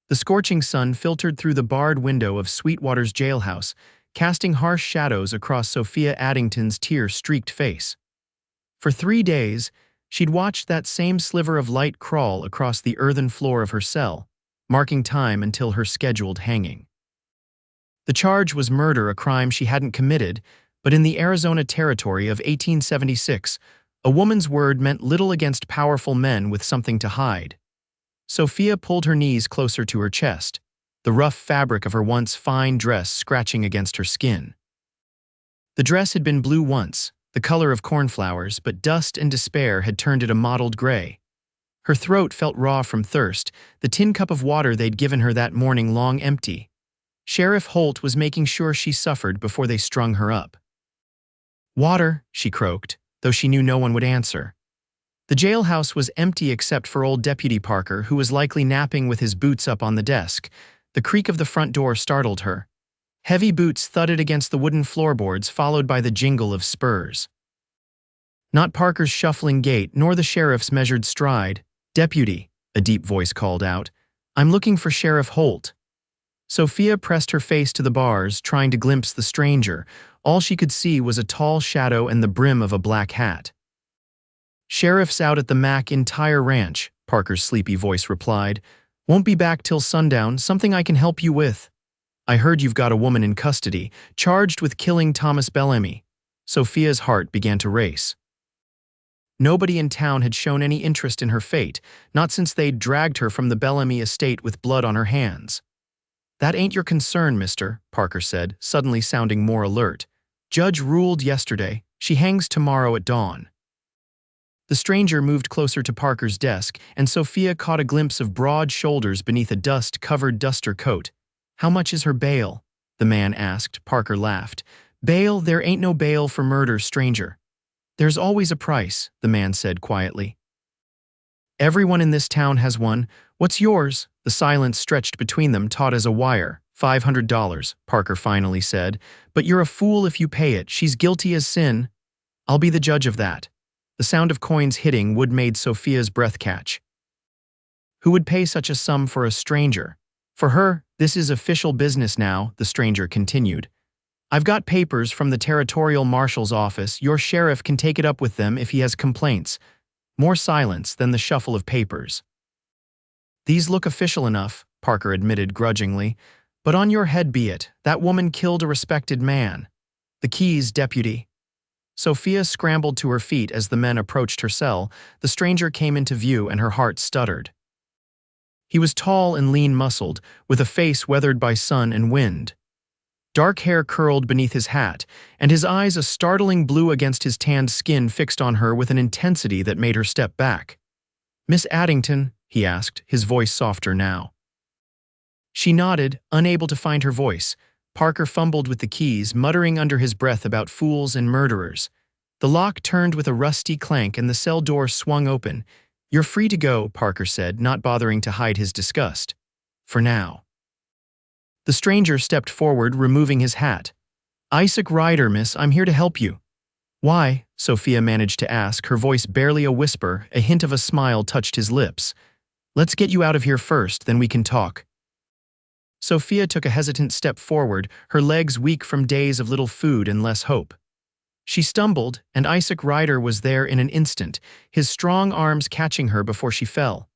The scorching sun filtered through the barred window of Sweetwater's jailhouse, casting harsh shadows across Sophia Addington's tear-streaked face. For 3 days, she'd watched that same sliver of light crawl across the earthen floor of her cell, marking time until her scheduled hanging. The charge was murder, a crime she hadn't committed, but in the Arizona Territory of 1876, a woman's word meant little against powerful men with something to hide. Sophia pulled her knees closer to her chest, the rough fabric of her once fine dress scratching against her skin. The dress had been blue once, the color of cornflowers, but dust and despair had turned it a mottled gray. Her throat felt raw from thirst, the tin cup of water they'd given her that morning long empty. Sheriff Holt was making sure she suffered before they strung her up. "Water," she croaked, though she knew no one would answer. The jailhouse was empty except for old Deputy Parker, who was likely napping with his boots up on the desk. The creak of the front door startled her. Heavy boots thudded against the wooden floorboards, followed by the jingle of spurs. Not Parker's shuffling gait, nor the sheriff's measured stride. "Deputy," a deep voice called out. "I'm looking for Sheriff Holt." Sophia pressed her face to the bars, trying to glimpse the stranger. All she could see was a tall shadow and the brim of a black hat. "Sheriff's out at the McIntyre Ranch," Parker's sleepy voice replied. "Won't be back till sundown. Something I can help you with." "I heard you've got a woman in custody, charged with killing Thomas Bellamy." Sophia's heart began to race. Nobody in town had shown any interest in her fate, not since they'd dragged her from the Bellamy estate with blood on her hands. "That ain't your concern, mister," Parker said, suddenly sounding more alert. "Judge ruled yesterday. She hangs tomorrow at dawn." The stranger moved closer to Parker's desk, and Sophia caught a glimpse of broad shoulders beneath a dust-covered duster coat. "How much is her bail?" the man asked. Parker laughed. "Bail? There ain't no bail for murder, stranger." "There's always a price," the man said quietly. "Everyone in this town has one. What's yours?" The silence stretched between them, taut as a wire. $500, Parker finally said. "But you're a fool if you pay it. She's guilty as sin." "I'll be the judge of that." The sound of coins hitting wood made Sophia's breath catch. Who would pay such a sum for a stranger? "For her, this is official business now," the stranger continued. "I've got papers from the territorial marshal's office. Your sheriff can take it up with them if he has complaints." More silence, then the shuffle of papers. "These look official enough," Parker admitted grudgingly. "But on your head be it. That woman killed a respected man." "The keys, deputy." Sophia scrambled to her feet as the men approached her cell. The stranger came into view and her heart stuttered. He was tall and lean-muscled, with a face weathered by sun and wind. Dark hair curled beneath his hat, and his eyes, a startling blue against his tanned skin, fixed on her with an intensity that made her step back. "Miss Addington?" he asked, his voice softer now. She nodded, unable to find her voice. Parker fumbled with the keys, muttering under his breath about fools and murderers. The lock turned with a rusty clank and the cell door swung open. "You're free to go," Parker said, not bothering to hide his disgust. "For now." The stranger stepped forward, removing his hat. "Isaac Ryder, miss. I'm here to help you." "Why?" Sophia managed to ask, her voice barely a whisper. A hint of a smile touched his lips. "Let's get you out of here first, then we can talk." Sophia took a hesitant step forward, her legs weak from days of little food and less hope. She stumbled, and Isaac Ryder was there in an instant, his strong arms catching her before she fell.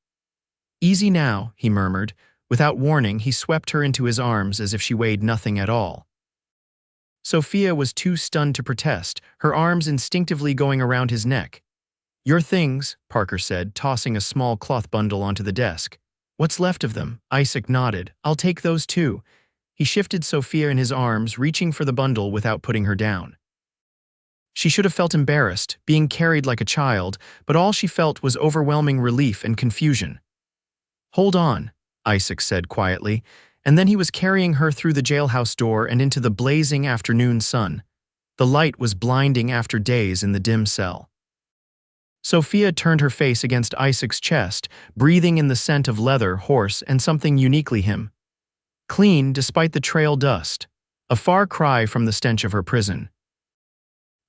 "Easy now," he murmured. Without warning, he swept her into his arms as if she weighed nothing at all. Sophia was too stunned to protest, her arms instinctively going around his neck. "Your things," Parker said, tossing a small cloth bundle onto the desk. "What's left of them?" Isaac nodded. "I'll take those too." He shifted Sophia in his arms, reaching for the bundle without putting her down. She should have felt embarrassed, being carried like a child, but all she felt was overwhelming relief and confusion. "Hold on," Isaac said quietly, and then he was carrying her through the jailhouse door and into the blazing afternoon sun. The light was blinding after days in the dim cell. Sophia turned her face against Isaac's chest, breathing in the scent of leather, horse, and something uniquely him. Clean despite the trail dust, a far cry from the stench of her prison.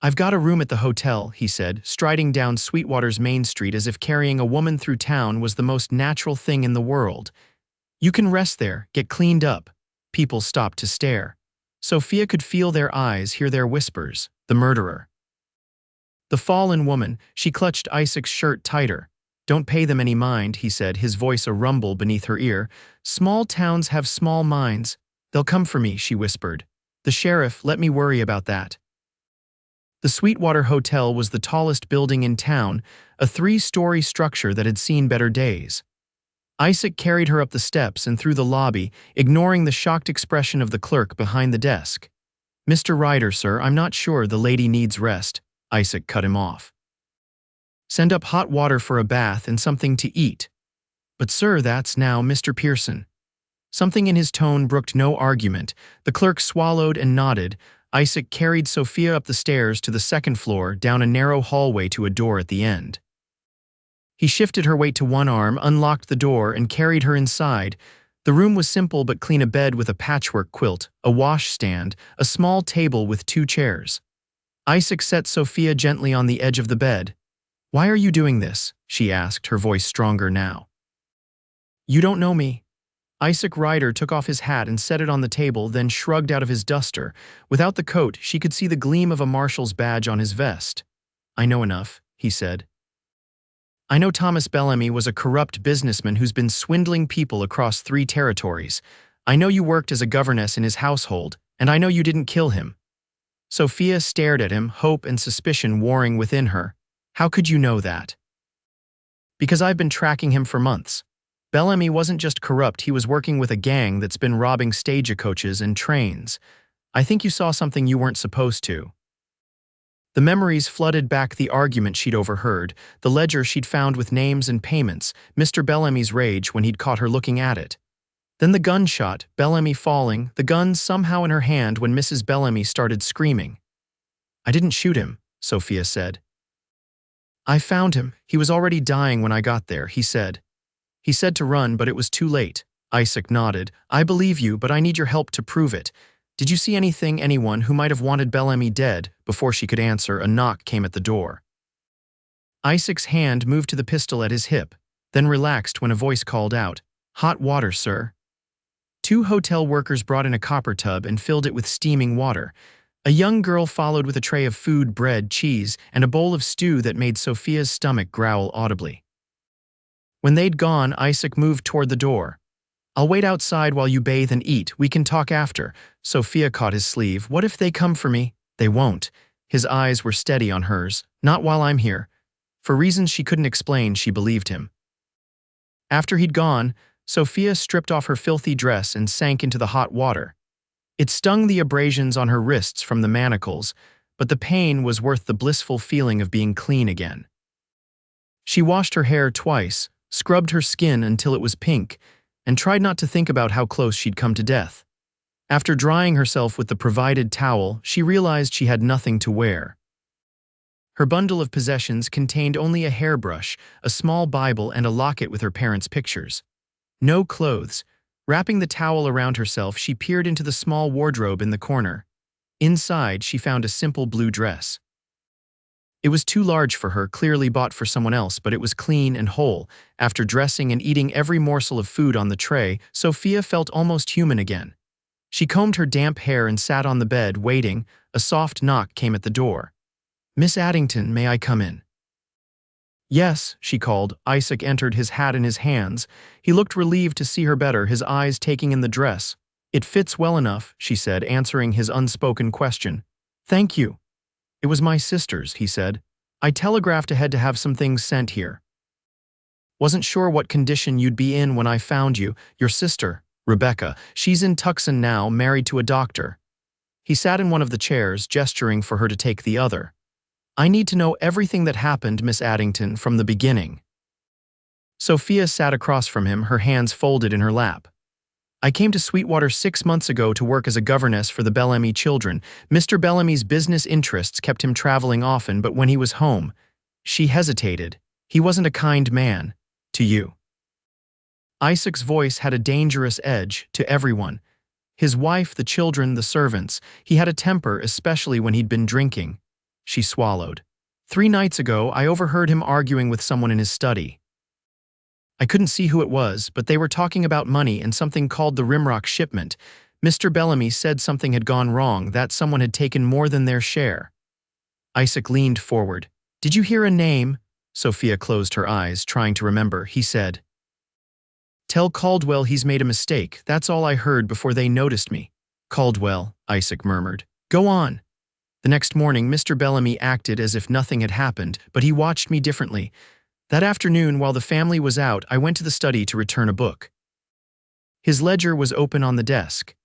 "I've got a room at the hotel," he said, striding down Sweetwater's main street as if carrying a woman through town was the most natural thing in the world. You can rest there, get cleaned up. People stopped to stare. Sophia could feel their eyes, hear their whispers. The murderer. The fallen woman, she clutched Isaac's shirt tighter. Don't pay them any mind, he said, his voice a rumble beneath her ear. Small towns have small minds. They'll come for me, she whispered. The sheriff, let me worry about that. The Sweetwater Hotel was the tallest building in town, a 3-story structure that had seen better days. Isaac carried her up the steps and through the lobby, ignoring the shocked expression of the clerk behind the desk. Mr. Ryder, sir, I'm not sure the lady needs rest. Isaac cut him off. Send up hot water for a bath and something to eat. But sir, that's now Mr. Pearson. Something in his tone brooked no argument. The clerk swallowed and nodded. Isaac carried Sophia up the stairs to the second floor, down a narrow hallway to a door at the end. He shifted her weight to one arm, unlocked the door, and carried her inside. The room was simple but clean: a bed with a patchwork quilt, a washstand, a small table with 2 chairs. Isaac set Sophia gently on the edge of the bed. Why are you doing this? She asked, her voice stronger now. You don't know me. Isaac Ryder took off his hat and set it on the table, then shrugged out of his duster. Without the coat, she could see the gleam of a marshal's badge on his vest. I know enough, he said. I know Thomas Bellamy was a corrupt businessman who's been swindling people across 3 territories. I know you worked as a governess in his household, and I know you didn't kill him. Sophia stared at him, hope and suspicion warring within her. How could you know that? Because I've been tracking him for months. Bellamy wasn't just corrupt, he was working with a gang that's been robbing stagecoaches and trains. I think you saw something you weren't supposed to. The memories flooded back: the argument she'd overheard, the ledger she'd found with names and payments, Mr. Bellamy's rage when he'd caught her looking at it. Then the gunshot, Bellamy falling, the gun somehow in her hand when Mrs. Bellamy started screaming. I didn't shoot him, Sophia said. I found him. He was already dying when I got there, he said. He said to run, but it was too late. Isaac nodded. I believe you, but I need your help to prove it. Did you see anyone who might have wanted Bellamy dead? Before she could answer, a knock came at the door. Isaac's hand moved to the pistol at his hip, then relaxed when a voice called out, Hot water, sir. 2 hotel workers brought in a copper tub and filled it with steaming water. A young girl followed with a tray of food, bread, cheese, and a bowl of stew that made Sophia's stomach growl audibly. When they'd gone, Isaac moved toward the door. I'll wait outside while you bathe and eat. We can talk after. Sophia caught his sleeve. What if they come for me? They won't. His eyes were steady on hers. Not while I'm here. For reasons she couldn't explain, she believed him. After he'd gone, Sophia stripped off her filthy dress and sank into the hot water. It stung the abrasions on her wrists from the manacles, but the pain was worth the blissful feeling of being clean again. She washed her hair twice, scrubbed her skin until it was pink, and tried not to think about how close she'd come to death. After drying herself with the provided towel, she realized she had nothing to wear. Her bundle of possessions contained only a hairbrush, a small Bible, and a locket with her parents' pictures. No clothes. Wrapping the towel around herself, she peered into the small wardrobe in the corner. Inside, she found a simple blue dress. It was too large for her, clearly bought for someone else, but it was clean and whole. After dressing and eating every morsel of food on the tray, Sophia felt almost human again. She combed her damp hair and sat on the bed, waiting. A soft knock came at the door. Miss Addington, may I come in? Yes, she called. Isaac entered, his hat in his hands. He looked relieved to see her better, his eyes taking in the dress. It fits well enough, she said, answering his unspoken question. Thank you. It was my sister's, he said. I telegraphed ahead to have some things sent here. Wasn't sure what condition you'd be in when I found you. Your sister, Rebecca, she's in Tucson now, married to a doctor. He sat in one of the chairs, gesturing for her to take the other. I need to know everything that happened, Miss Addington, from the beginning. Sophia sat across from him, her hands folded in her lap. I came to Sweetwater 6 months ago to work as a governess for the Bellamy children. Mr. Bellamy's business interests kept him traveling often, but when he was home, she hesitated. He wasn't a kind man. To you. Isaac's voice had a dangerous edge, to everyone. His wife, the children, the servants. He had a temper, especially when he'd been drinking. She swallowed. 3 nights ago, I overheard him arguing with someone in his study. I couldn't see who it was, but they were talking about money and something called the Rimrock shipment. Mr. Bellamy said something had gone wrong, that someone had taken more than their share. Isaac leaned forward. Did you hear a name? Sophia closed her eyes, trying to remember. He said, Tell Caldwell he's made a mistake. That's all I heard before they noticed me. Caldwell, Isaac murmured. Go on. The next morning, Mr. Bellamy acted as if nothing had happened, but he watched me differently. That afternoon, while the family was out, I went to the study to return a book. His ledger was open on the desk.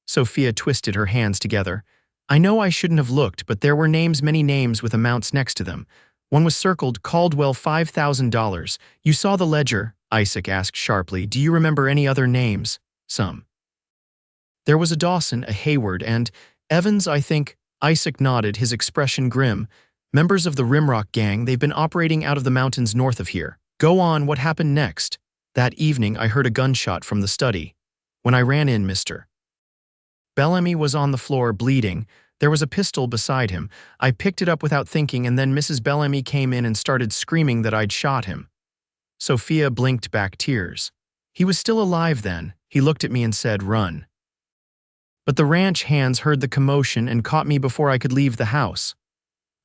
Sophia twisted her hands together. I know I shouldn't have looked, but there were names, many names with amounts next to them. One was circled, Caldwell, $5,000. You saw the ledger? Isaac asked sharply. Do you remember any other names? Some. There was a Dawson, a Hayward, and Evans, I think. Isaac nodded, his expression grim. Members of the Rimrock gang, they've been operating out of the mountains north of here. Go on, what happened next? That evening, I heard a gunshot from the study. When I ran in, Mr. Bellamy was on the floor, bleeding. There was a pistol beside him. I picked it up without thinking, and then Mrs. Bellamy came in and started screaming that I'd shot him. Sophia blinked back tears. He was still alive then. He looked at me and said, run. But the ranch hands heard the commotion and caught me before I could leave the house.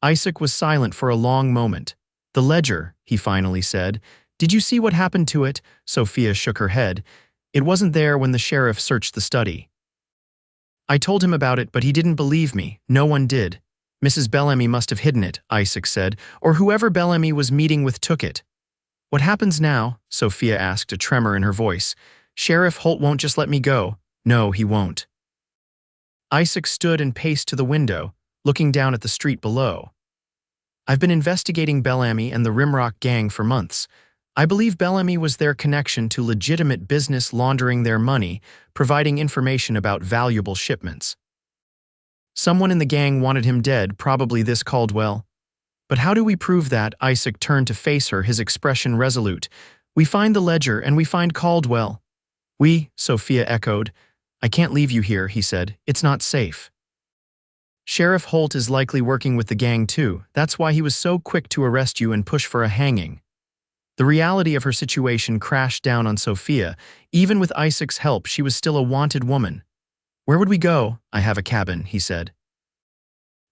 Isaac was silent for a long moment. The ledger, he finally said. Did you see what happened to it? Sophia shook her head. It wasn't there when the sheriff searched the study. I told him about it, but he didn't believe me. No one did. Mrs. Bellamy must have hidden it, Isaac said, or whoever Bellamy was meeting with took it. What happens now? Sophia asked, a tremor in her voice. Sheriff Holt won't just let me go. No, he won't. Isaac stood and paced to the window, looking down at the street below. I've been investigating Bellamy and the Rimrock gang for months. I believe Bellamy was their connection to legitimate business laundering their money, providing information about valuable shipments. Someone in the gang wanted him dead, probably this Caldwell. But how do we prove that? Isaac turned to face her, his expression resolute. We find the ledger and we find Caldwell. We, Sophia echoed. I can't leave you here, he said. It's not safe. Sheriff Holt is likely working with the gang too. That's why he was so quick to arrest you and push for a hanging. The reality of her situation crashed down on Sophia. Even with Isaac's help, she was still a wanted woman. Where would we go? I have a cabin, he said.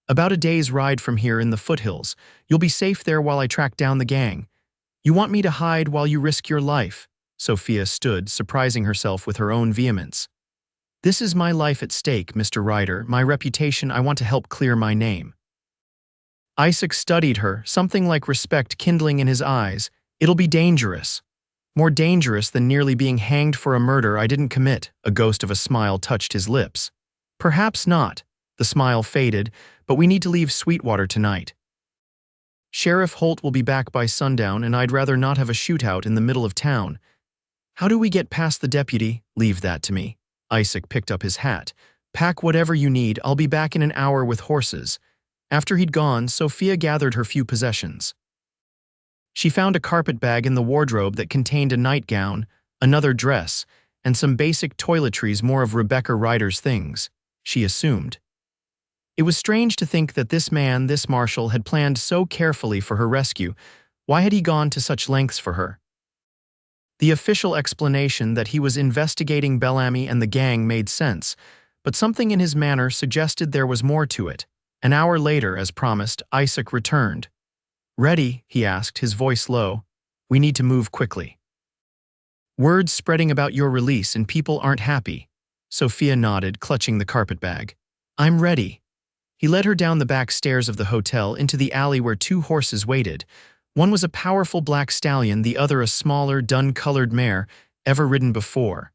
About a day's ride from here in the foothills. You'll be safe there while I track down the gang. You want me to hide while you risk your life? Sophia stood, surprising herself with her own vehemence. This is my life at stake, Mr. Ryder, my reputation. I want to help clear my name. Isaac studied her, something like respect kindling in his eyes. It'll be dangerous. More dangerous than nearly being hanged for a murder I didn't commit. A ghost of a smile touched his lips. Perhaps not. The smile faded, but we need to leave Sweetwater tonight. Sheriff Holt will be back by sundown, and I'd rather not have a shootout in the middle of town. How do we get past the deputy? Leave that to me. Isaac picked up his hat. Pack whatever you need. I'll be back in an hour with horses. After he'd gone, Sophia gathered her few possessions. She found a carpet bag in the wardrobe that contained a nightgown, another dress, and some basic toiletries, more of Rebecca Ryder's things, she assumed. It was strange to think that this man, this marshal, had planned so carefully for her rescue. Why had he gone to such lengths for her? The official explanation that he was investigating Bellamy and the gang made sense, but something in his manner suggested there was more to it. An hour later, as promised, Isaac returned. Ready? He asked, his voice low. We need to move quickly. Word's spreading about your release and people aren't happy. Sophia nodded, clutching the carpet bag. I'm ready. He led her down the back stairs of the hotel into the alley where two horses waited. One was a powerful black stallion, the other a smaller, dun-colored mare, ever ridden before.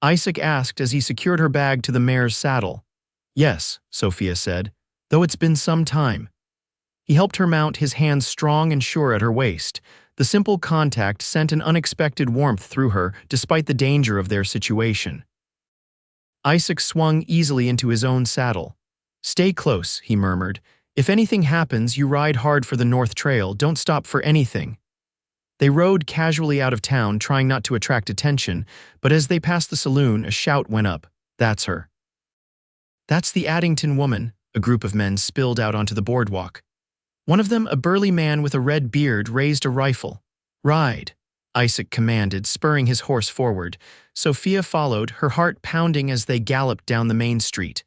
Isaac asked as he secured her bag to the mare's saddle. Yes, Sophia said, though it's been some time. He helped her mount, his hands strong and sure at her waist. The simple contact sent an unexpected warmth through her, despite the danger of their situation. Isaac swung easily into his own saddle. Stay close, he murmured. If anything happens, you ride hard for the North Trail. Don't stop for anything. They rode casually out of town, trying not to attract attention, but as they passed the saloon, a shout went up. That's her. That's the Addington woman. A group of men spilled out onto the boardwalk. One of them, a burly man with a red beard, raised a rifle. Ride. Isaac commanded, spurring his horse forward. Sophia followed, her heart pounding as they galloped down the main street.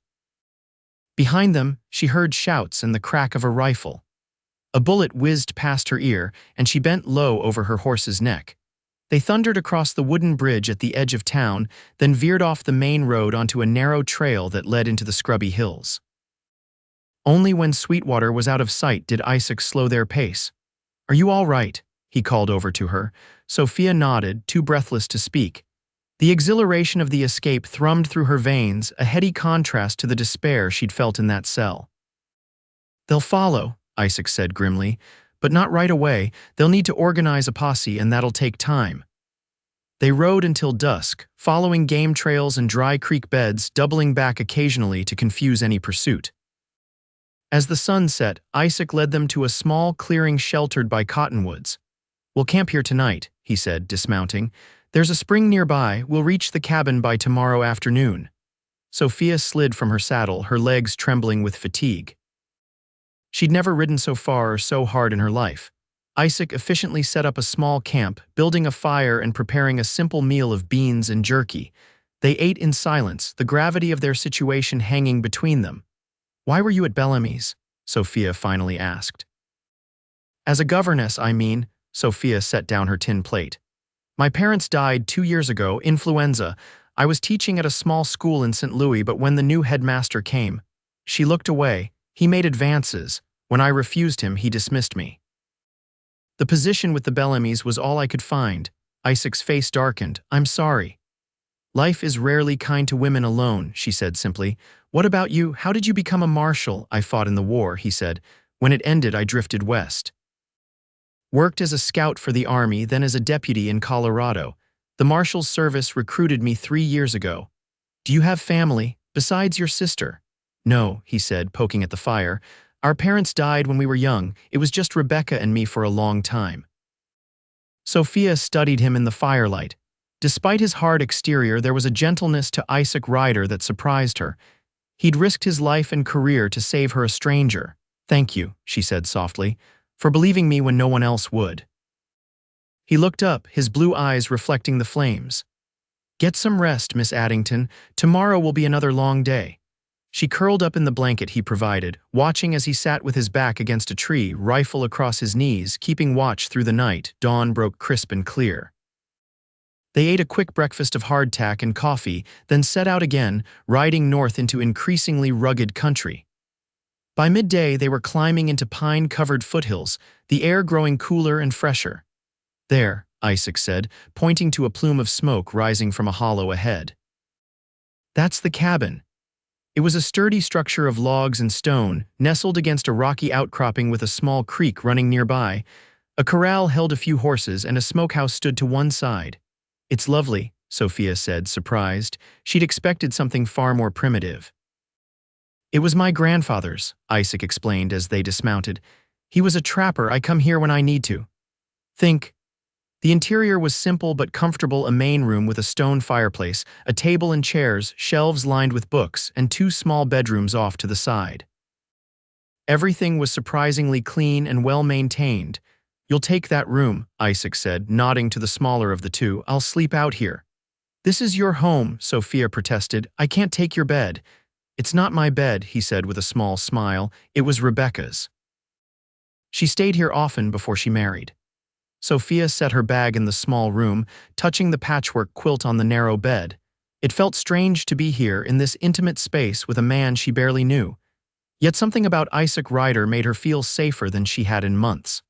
Behind them, she heard shouts and the crack of a rifle. A bullet whizzed past her ear, and she bent low over her horse's neck. They thundered across the wooden bridge at the edge of town, then veered off the main road onto a narrow trail that led into the scrubby hills. Only when Sweetwater was out of sight did Isaac slow their pace. "Are you all right?" he called over to her. Sophia nodded, too breathless to speak. The exhilaration of the escape thrummed through her veins, a heady contrast to the despair she'd felt in that cell. "They'll follow," Isaac said grimly, "but not right away. They'll need to organize a posse, and that'll take time." They rode until dusk, following game trails and dry creek beds, doubling back occasionally to confuse any pursuit. As the sun set, Isaac led them to a small clearing sheltered by cottonwoods. "We'll camp here tonight," he said, dismounting. "There's a spring nearby. We'll reach the cabin by tomorrow afternoon." Sophia slid from her saddle, her legs trembling with fatigue. She'd never ridden so far or so hard in her life. Isaac efficiently set up a small camp, building a fire and preparing a simple meal of beans and jerky. They ate in silence, the gravity of their situation hanging between them. "Why were you at Bellamy's?" Sophia finally asked. "As a governess, I mean." Sophia set down her tin plate. "My parents died 2 years ago, influenza. I was teaching at a small school in St. Louis, but when the new headmaster came," she looked away. "He made advances. When I refused him, he dismissed me. The position with the Bellamys was all I could find." Isaac's face darkened. "I'm sorry." "Life is rarely kind to women alone," she said simply. "What about you? How did you become a marshal?" "I fought in the war," he said. "When it ended, I drifted west. Worked as a scout for the army, then as a deputy in Colorado. The marshal's service recruited me 3 years ago." "Do you have family, besides your sister?" "No," he said, poking at the fire. "Our parents died when we were young. It was just Rebecca and me for a long time." Sophia studied him in the firelight. Despite his hard exterior, there was a gentleness to Isaac Ryder that surprised her. He'd risked his life and career to save her a stranger. "Thank you," she said softly, "for believing me when no one else would." He looked up, his blue eyes reflecting the flames. "Get some rest, Miss Addington. Tomorrow will be another long day." She curled up in the blanket he provided, watching as he sat with his back against a tree, rifle across his knees, keeping watch through the night. Dawn broke crisp and clear. They ate a quick breakfast of hardtack and coffee, then set out again, riding north into increasingly rugged country. By midday, they were climbing into pine-covered foothills, the air growing cooler and fresher. "There," Isaac said, pointing to a plume of smoke rising from a hollow ahead. "That's the cabin." It was a sturdy structure of logs and stone, nestled against a rocky outcropping with a small creek running nearby. A corral held a few horses, and a smokehouse stood to one side. "It's lovely," Sophia said, surprised. She'd expected something far more primitive. "It was my grandfather's," Isaac explained as they dismounted. "He was a trapper. I come here when I need to." "Think." The interior was simple but comfortable, a main room with a stone fireplace, a table and chairs, shelves lined with books, and 2 small bedrooms off to the side. Everything was surprisingly clean and well-maintained. "You'll take that room," Isaac said, nodding to the smaller of the two. "I'll sleep out here." "This is your home," Sophia protested. "I can't take your bed." "It's not my bed," he said with a small smile. "It was Rebecca's. She stayed here often before she married." Sophia set her bag in the small room, touching the patchwork quilt on the narrow bed. It felt strange to be here in this intimate space with a man she barely knew. Yet something about Isaac Ryder made her feel safer than she had in months.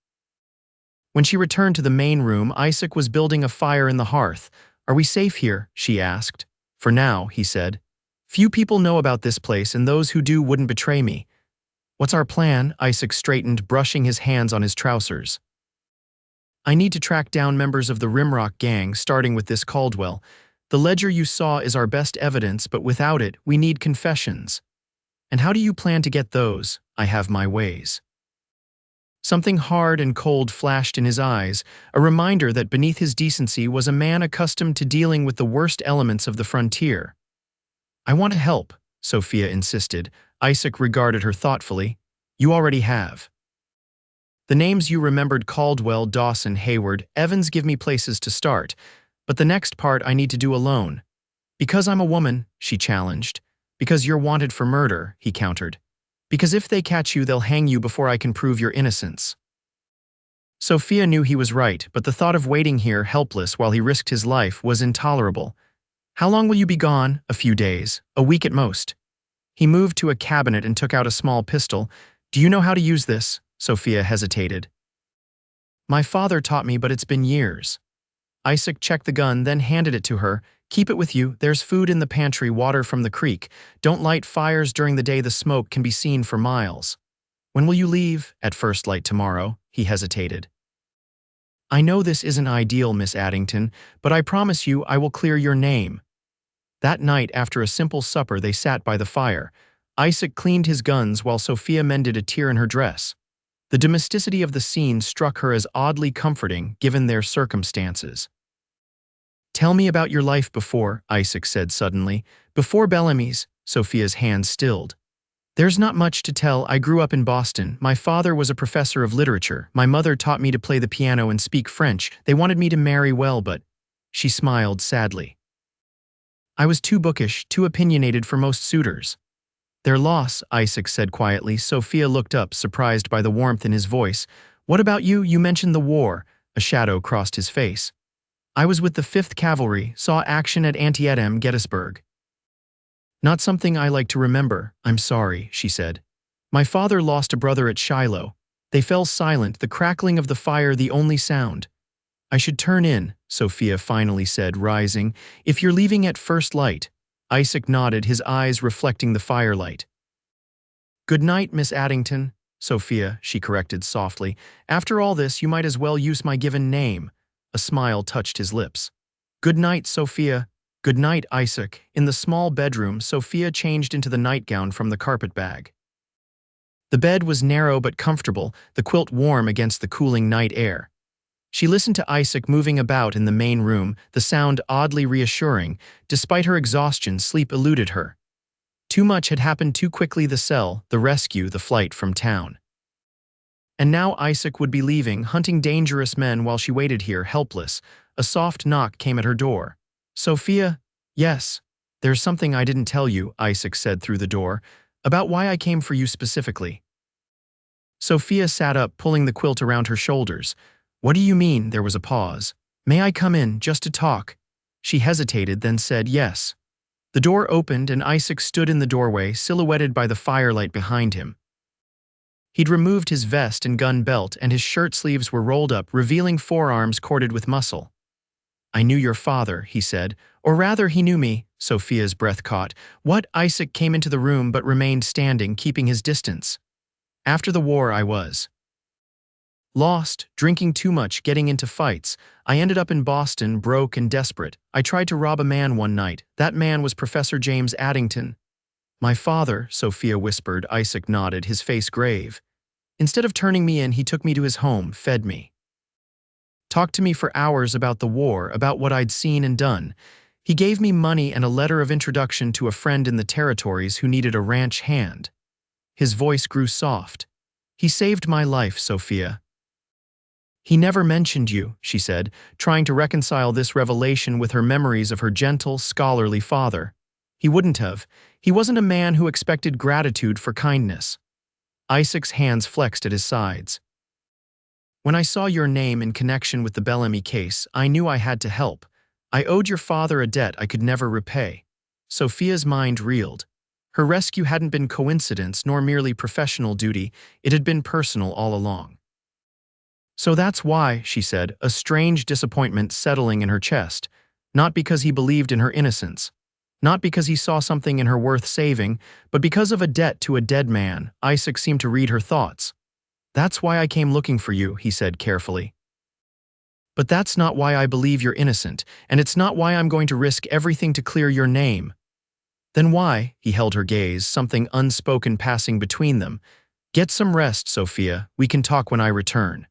When she returned to the main room, Isaac was building a fire in the hearth. "Are we safe here?" she asked. "For now," he said. "Few people know about this place, and those who do wouldn't betray me." "What's our plan?" Isaac straightened, brushing his hands on his trousers. "I need to track down members of the Rimrock gang, starting with this Caldwell. The ledger you saw is our best evidence, but without it, we need confessions." "And how do you plan to get those?" "I have my ways." Something hard and cold flashed in his eyes, a reminder that beneath his decency was a man accustomed to dealing with the worst elements of the frontier. "I want to help," Sophia insisted. Isaac regarded her thoughtfully. "You already have." The names you remembered: Caldwell, Dawson, Hayward, Evans give me places to start, but the next part I need to do alone. Because I'm a woman, she challenged. Because you're wanted for murder, he countered. Because if they catch you, they'll hang you before I can prove your innocence. Sophia knew he was right, but the thought of waiting here, helpless, while he risked his life, was intolerable. How long will you be gone? A few days. A week at most. He moved to a cabinet and took out a small pistol. Do you know how to use this? Sophia hesitated. My father taught me, but it's been years. Isaac checked the gun, then handed it to her. Keep it with you. There's food in the pantry, water from the creek. Don't light fires during the day. The smoke can be seen for miles. When will you leave? At first light tomorrow. He hesitated. I know this isn't ideal, Miss Addington, but I promise you I will clear your name. That night, after a simple supper, they sat by the fire. Isaac cleaned his guns while Sophia mended a tear in her dress. The domesticity of the scene struck her as oddly comforting, given their circumstances. Tell me about your life before, Isaac said suddenly. Before Bellamy's. Sophia's hand stilled. There's not much to tell. I grew up in Boston. My father was a professor of literature. My mother taught me to play the piano and speak French. They wanted me to marry well, but… She smiled sadly. I was too bookish, too opinionated for most suitors. Their loss, Isaac said quietly. Sophia looked up, surprised by the warmth in his voice. What about you? You mentioned the war. A shadow crossed his face. I was with the 5th Cavalry, saw action at Antietam, Gettysburg. Not something I like to remember. I'm sorry, she said. My father lost a brother at Shiloh. They fell silent, the crackling of the fire the only sound. I should turn in, Sophia finally said, rising. If you're leaving at first light. Isaac nodded, his eyes reflecting the firelight. Good night, Miss Addington. Sophia, she corrected softly. After all this, you might as well use my given name. A smile touched his lips. Good night, Sophia. Good night, Isaac. In the small bedroom, Sophia changed into the nightgown from the carpet bag. The bed was narrow but comfortable, the quilt warm against the cooling night air. She listened to Isaac moving about in the main room, the sound oddly reassuring. Despite her exhaustion, sleep eluded her. Too much had happened too quickly: the cell, the rescue, the flight from town. And now Isaac would be leaving, hunting dangerous men while she waited here, helpless. A soft knock came at her door. Sophia? Yes. There's something I didn't tell you, Isaac said through the door, about why I came for you specifically. Sophia sat up, pulling the quilt around her shoulders. What do you mean? There was a pause. May I come in, just to talk? She hesitated, then said yes. The door opened and Isaac stood in the doorway, silhouetted by the firelight behind him. He'd removed his vest and gun belt, and his shirt sleeves were rolled up, revealing forearms corded with muscle. I knew your father, he said. Or rather, he knew me. Sophia's breath caught. What? Isaac came into the room but remained standing, keeping his distance. After the war, I was lost, drinking too much, getting into fights. I ended up in Boston, broke and desperate. I tried to rob a man one night. That man was Professor James Addington. My father, Sophia whispered. Isaac nodded, his face grave. Instead of turning me in, he took me to his home, fed me. Talked to me for hours about the war, about what I'd seen and done. He gave me money and a letter of introduction to a friend in the territories who needed a ranch hand. His voice grew soft. He saved my life, Sophia. He never mentioned you, she said, trying to reconcile this revelation with her memories of her gentle, scholarly father. He wouldn't have. He wasn't a man who expected gratitude for kindness. Isaac's hands flexed at his sides. When I saw your name in connection with the Bellamy case, I knew I had to help. I owed your father a debt I could never repay. Sophia's mind reeled. Her rescue hadn't been coincidence nor merely professional duty, it had been personal all along. So that's why, she said, a strange disappointment settling in her chest. Not because he believed in her innocence. Not because he saw something in her worth saving, but because of a debt to a dead man. Isaac seemed to read her thoughts. That's why I came looking for you, he said carefully. But that's not why I believe you're innocent, and it's not why I'm going to risk everything to clear your name. Then why? He held her gaze, something unspoken passing between them. Get some rest, Sophia. We can talk when I return.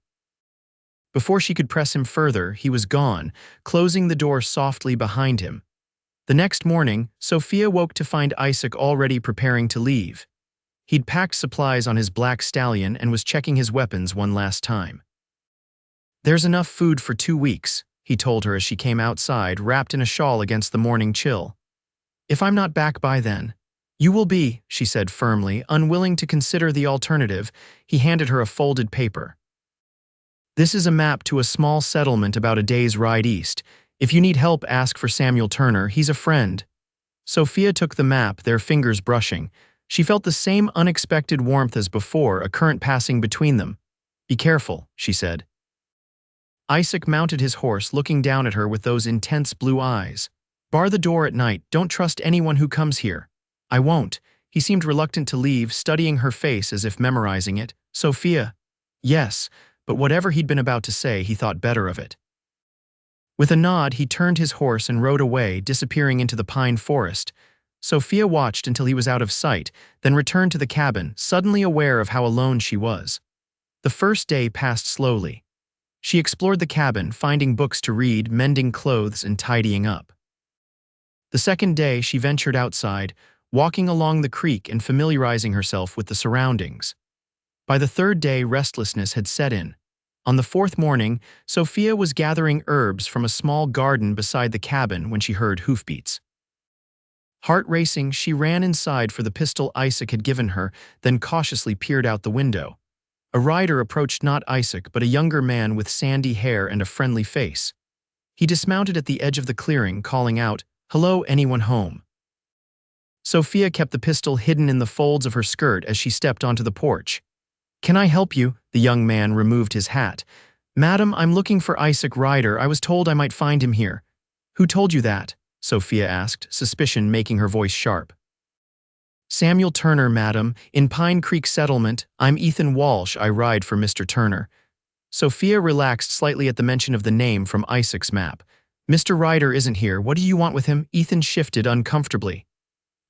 Before she could press him further, he was gone, closing the door softly behind him. The next morning, Sophia woke to find Isaac already preparing to leave. He'd packed supplies on his black stallion and was checking his weapons one last time. "There's enough food for 2 weeks," he told her as she came outside, wrapped in a shawl against the morning chill. "If I'm not back by then." "You will be," she said firmly, unwilling to consider the alternative. He handed her a folded paper. "This is a map to a small settlement about a day's ride east. If you need help, ask for Samuel Turner. He's a friend." Sophia took the map, their fingers brushing. She felt the same unexpected warmth as before, a current passing between them. "Be careful," she said. Isaac mounted his horse, looking down at her with those intense blue eyes. "Bar the door at night. Don't trust anyone who comes here." "I won't." He seemed reluctant to leave, studying her face as if memorizing it. "Sophia." "Yes," but whatever he'd been about to say, he thought better of it. With a nod, he turned his horse and rode away, disappearing into the pine forest. Sophia watched until he was out of sight, then returned to the cabin, suddenly aware of how alone she was. The first day passed slowly. She explored the cabin, finding books to read, mending clothes, and tidying up. The second day, she ventured outside, walking along the creek and familiarizing herself with the surroundings. By the third day, restlessness had set in. On the fourth morning, Sophia was gathering herbs from a small garden beside the cabin when she heard hoofbeats. Heart racing, she ran inside for the pistol Isaac had given her, then cautiously peered out the window. A rider approached, not Isaac, but a younger man with sandy hair and a friendly face. He dismounted at the edge of the clearing, calling out, "Hello, anyone home?" Sophia kept the pistol hidden in the folds of her skirt as she stepped onto the porch. "Can I help you?" The young man removed his hat. "Madam, I'm looking for Isaac Ryder. I was told I might find him here." "Who told you that?" Sophia asked, suspicion making her voice sharp. "Samuel Turner, madam, in Pine Creek Settlement. I'm Ethan Walsh. I ride for Mr. Turner." Sophia relaxed slightly at the mention of the name from Isaac's map. "Mr. Ryder isn't here. What do you want with him?" Ethan shifted uncomfortably.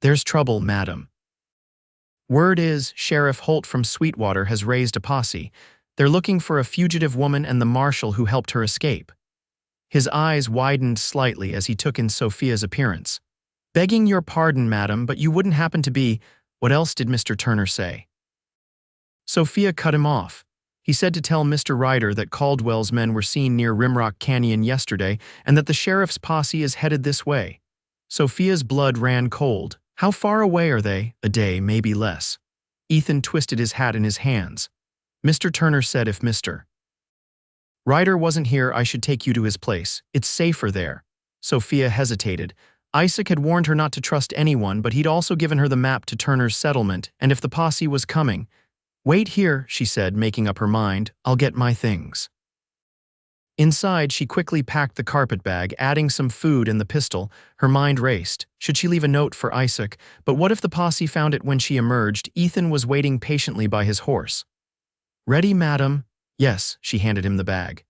"There's trouble, madam. Word is, Sheriff Holt from Sweetwater has raised a posse. They're looking for a fugitive woman and the marshal who helped her escape." His eyes widened slightly as he took in Sophia's appearance. "Begging your pardon, madam, but you wouldn't happen to be—" "What else did Mr. Turner say?" Sophia cut him off. "He said to tell Mr. Ryder that Caldwell's men were seen near Rimrock Canyon yesterday and that the sheriff's posse is headed this way." Sophia's blood ran cold. "How far away are they?" "A day, maybe less." Ethan twisted his hat in his hands. "Mr. Turner said if Mr. Ryder wasn't here, I should take you to his place. It's safer there." Sophia hesitated. Isaac had warned her not to trust anyone, but he'd also given her the map to Turner's settlement, and if the posse was coming— "Wait here," she said, making up her mind. "I'll get my things." Inside, she quickly packed the carpet bag, adding some food and the pistol. Her mind raced. Should she leave a note for Isaac? But what if the posse found it when she emerged? Ethan was waiting patiently by his horse. "Ready, madam?" "Yes," she handed him the bag.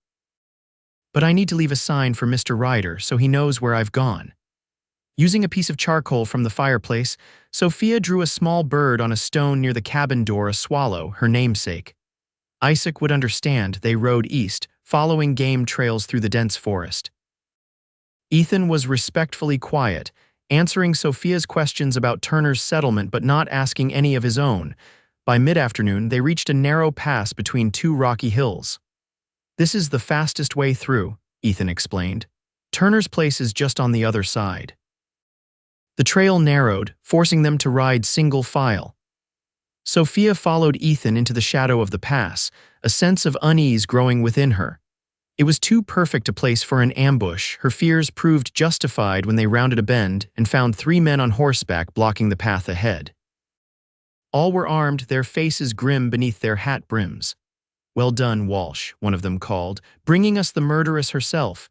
"But I need to leave a sign for Mr. Ryder so he knows where I've gone." Using a piece of charcoal from the fireplace, Sophia drew a small bird on a stone near the cabin door, a swallow, her namesake. Isaac would understand. They rode east, following game trails through the dense forest. Ethan was respectfully quiet, answering Sophia's questions about Turner's settlement but not asking any of his own. By mid-afternoon, they reached a narrow pass between two rocky hills. "This is the fastest way through," Ethan explained. "Turner's place is just on the other side." The trail narrowed, forcing them to ride single file. Sophia followed Ethan into the shadow of the pass, a sense of unease growing within her. It was too perfect a place for an ambush. Her fears proved justified when they rounded a bend and found 3 men on horseback blocking the path ahead. All were armed, their faces grim beneath their hat brims. "Well done, Walsh," one of them called, "bringing us the murderess herself."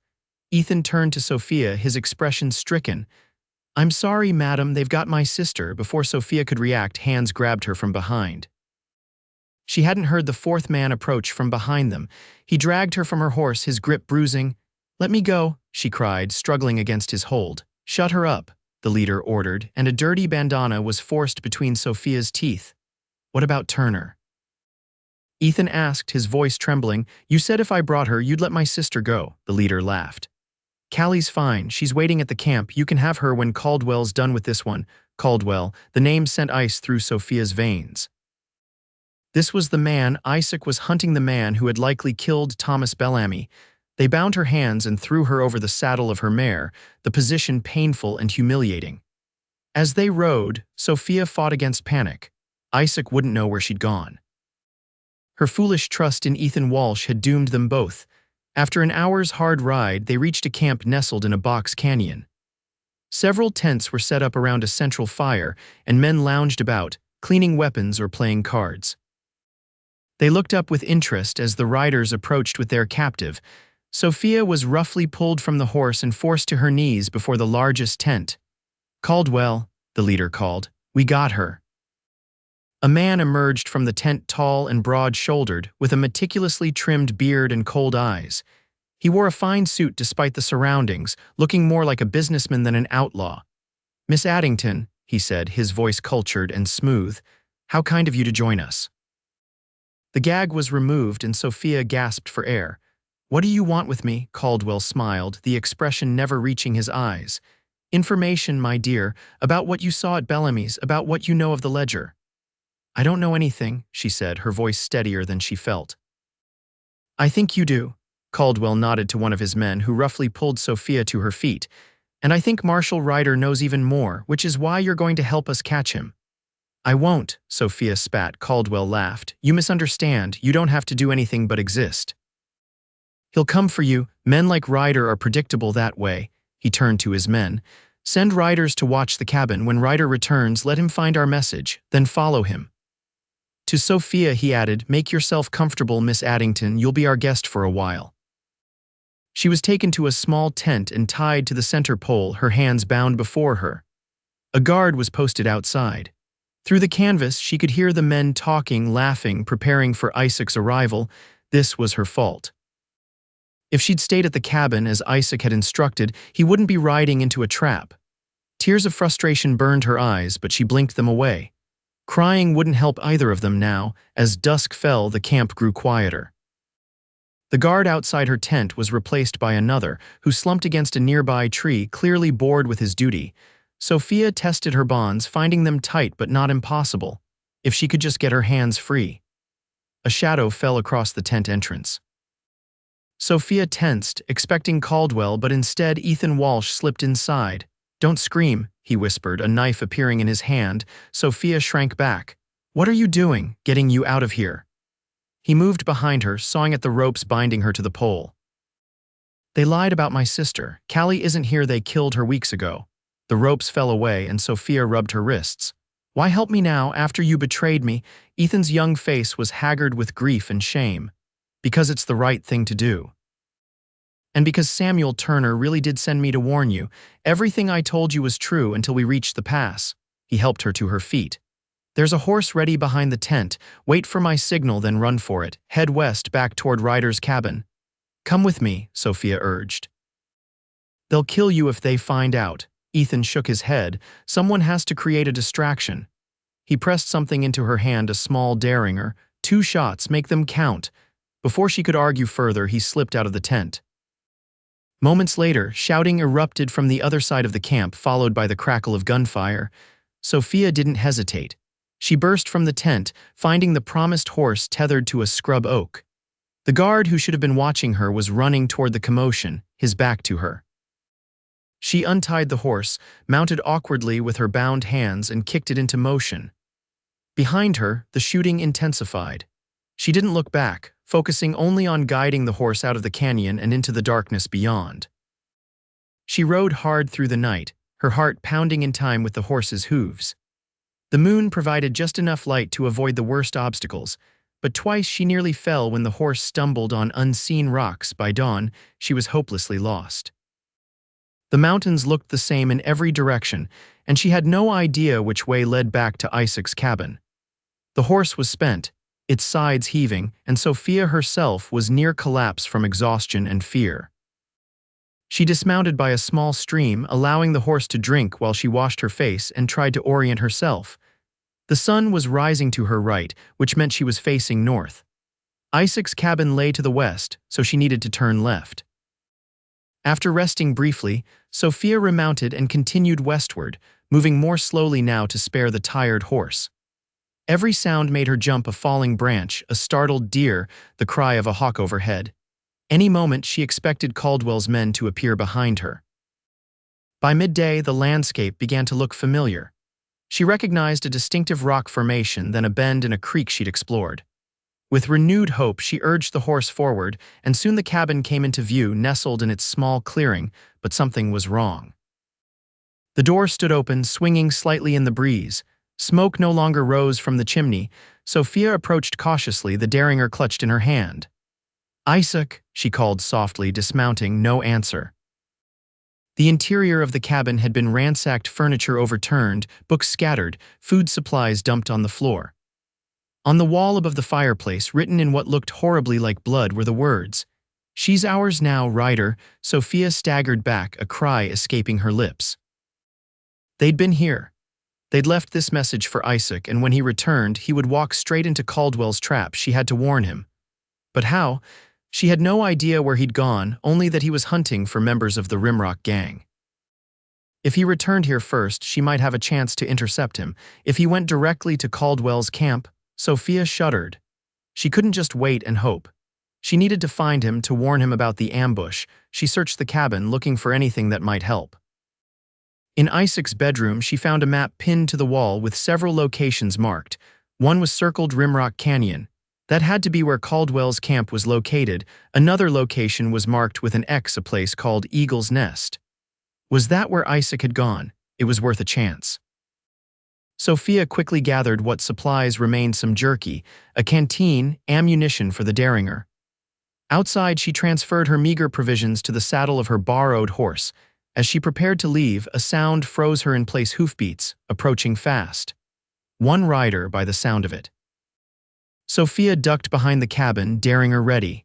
Ethan turned to Sophia, his expression stricken. "I'm sorry, madam, they've got my sister." Before Sophia could react, hands grabbed her from behind. She hadn't heard the fourth man approach from behind them. He dragged her from her horse, his grip bruising. "Let me go," she cried, struggling against his hold. "Shut her up," the leader ordered, and a dirty bandana was forced between Sophia's teeth. "What about Turner?" Ethan asked, his voice trembling. "You said if I brought her, you'd let my sister go," the leader laughed. "Callie's fine. She's waiting at the camp. You can have her when Caldwell's done with this one." Caldwell, the name sent ice through Sophia's veins. This was the man. Isaac was hunting the man who had likely killed Thomas Bellamy. They bound her hands and threw her over the saddle of her mare, the position painful and humiliating. As they rode, Sophia fought against panic. Isaac wouldn't know where she'd gone. Her foolish trust in Ethan Walsh had doomed them both. After an hour's hard ride, they reached a camp nestled in a box canyon. Several tents were set up around a central fire, and men lounged about, cleaning weapons or playing cards. They looked up with interest as the riders approached with their captive. Sophia was roughly pulled from the horse and forced to her knees before the largest tent. "Caldwell," the leader called, "we got her." A man emerged from the tent, tall and broad-shouldered, with a meticulously trimmed beard and cold eyes. He wore a fine suit despite the surroundings, looking more like a businessman than an outlaw. "Miss Addington," he said, his voice cultured and smooth, "how kind of you to join us." The gag was removed and Sophia gasped for air. "What do you want with me?" Caldwell smiled, the expression never reaching his eyes. "Information, my dear, about what you saw at Bellamy's, about what you know of the ledger." "I don't know anything," she said, her voice steadier than she felt. "I think you do." Caldwell nodded to one of his men, who roughly pulled Sophia to her feet. "And I think Marshal Ryder knows even more, which is why you're going to help us catch him." "I won't," Sophia spat. Caldwell laughed. "You misunderstand. You don't have to do anything but exist." "He'll come for you. Men like Ryder are predictable that way." He turned to his men. "Send riders to watch the cabin. When Ryder returns, let him find our message, then follow him." To Sophia, he added, "Make yourself comfortable, Miss Addington. You'll be our guest for a while." She was taken to a small tent and tied to the center pole, her hands bound before her. A guard was posted outside. Through the canvas, she could hear the men talking, laughing, preparing for Isaac's arrival. This was her fault. If she'd stayed at the cabin as Isaac had instructed, he wouldn't be riding into a trap. Tears of frustration burned her eyes, but she blinked them away. Crying wouldn't help either of them now. As dusk fell, the camp grew quieter. The guard outside her tent was replaced by another, who slumped against a nearby tree, clearly bored with his duty. Sophia tested her bonds, finding them tight but not impossible, if she could just get her hands free. A shadow fell across the tent entrance. Sophia tensed, expecting Caldwell, but instead Ethan Walsh slipped inside. "Don't scream," he whispered, a knife appearing in his hand. Sophia shrank back. "What are you doing, getting you out of here?" He moved behind her, sawing at the ropes binding her to the pole. "They lied about my sister. Callie isn't here. They killed her weeks ago." The ropes fell away and Sophia rubbed her wrists. "Why help me now, after you betrayed me?" Ethan's young face was haggard with grief and shame. "Because it's the right thing to do. And because Samuel Turner really did send me to warn you. Everything I told you was true until we reached the pass." He helped her to her feet. "There's a horse ready behind the tent. Wait for my signal, then run for it. Head west, back toward Ryder's cabin." "Come with me," Sophia urged. "They'll kill you if they find out." Ethan shook his head. "Someone has to create a distraction." He pressed something into her hand, a small derringer. "2 shots, make them count." Before she could argue further, he slipped out of the tent. Moments later, shouting erupted from the other side of the camp, followed by the crackle of gunfire. Sophia didn't hesitate. She burst from the tent, finding the promised horse tethered to a scrub oak. The guard who should have been watching her was running toward the commotion, his back to her. She untied the horse, mounted awkwardly with her bound hands, and kicked it into motion. Behind her, the shooting intensified. She didn't look back, focusing only on guiding the horse out of the canyon and into the darkness beyond. She rode hard through the night, her heart pounding in time with the horse's hooves. The moon provided just enough light to avoid the worst obstacles, but twice she nearly fell when the horse stumbled on unseen rocks. By dawn, she was hopelessly lost. The mountains looked the same in every direction, and she had no idea which way led back to Isaac's cabin. The horse was spent, its sides heaving, and Sophia herself was near collapse from exhaustion and fear. She dismounted by a small stream, allowing the horse to drink while she washed her face and tried to orient herself. The sun was rising to her right, which meant she was facing north. Isaac's cabin lay to the west, so she needed to turn left. After resting briefly, Sophia remounted and continued westward, moving more slowly now to spare the tired horse. Every sound made her jump: a falling branch, a startled deer, the cry of a hawk overhead. Any moment she expected Caldwell's men to appear behind her. By midday, the landscape began to look familiar. She recognized a distinctive rock formation, then a bend in a creek she'd explored. With renewed hope, she urged the horse forward, and soon the cabin came into view, nestled in its small clearing, but something was wrong. The door stood open, swinging slightly in the breeze. Smoke no longer rose from the chimney. Sophia approached cautiously, the derringer clutched in her hand. "Isaac," she called softly, dismounting. No answer. The interior of the cabin had been ransacked, furniture overturned, books scattered, food supplies dumped on the floor. On the wall above the fireplace, written in what looked horribly like blood, were the words, "She's ours now, Ryder." Sophia staggered back, a cry escaping her lips. They'd been here. They'd left this message for Isaac, and when he returned, he would walk straight into Caldwell's trap. She had to warn him. But how? She had no idea where he'd gone, only that he was hunting for members of the Rimrock gang. If he returned here first, she might have a chance to intercept him. If he went directly to Caldwell's camp, Sophia shuddered. She couldn't just wait and hope. She needed to find him, to warn him about the ambush. She searched the cabin, looking for anything that might help. In Isaac's bedroom, she found a map pinned to the wall with several locations marked. One was circled Rimrock Canyon. That had to be where Caldwell's camp was located. Another location was marked with an X, a place called Eagle's Nest. Was that where Isaac had gone? It was worth a chance. Sophia quickly gathered what supplies remained: some jerky, a canteen, ammunition for the derringer. Outside, she transferred her meager provisions to the saddle of her borrowed horse. As she prepared to leave, a sound froze her in place: hoofbeats, approaching fast. One rider, by the sound of it. Sophia ducked behind the cabin, derringer ready.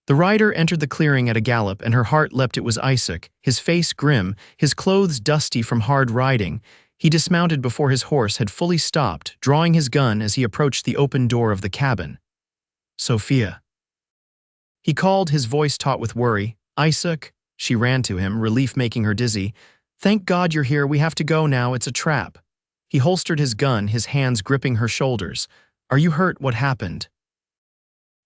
The rider entered the clearing at a gallop, and her heart leapt. It was Isaac, his face grim, his clothes dusty from hard riding. He dismounted before his horse had fully stopped, drawing his gun as he approached the open door of the cabin. "Sophia," he called, his voice taut with worry. "Isaac." She ran to him, relief making her dizzy. "Thank God you're here. We have to go now. It's a trap." He holstered his gun, his hands gripping her shoulders. "Are you hurt? What happened?"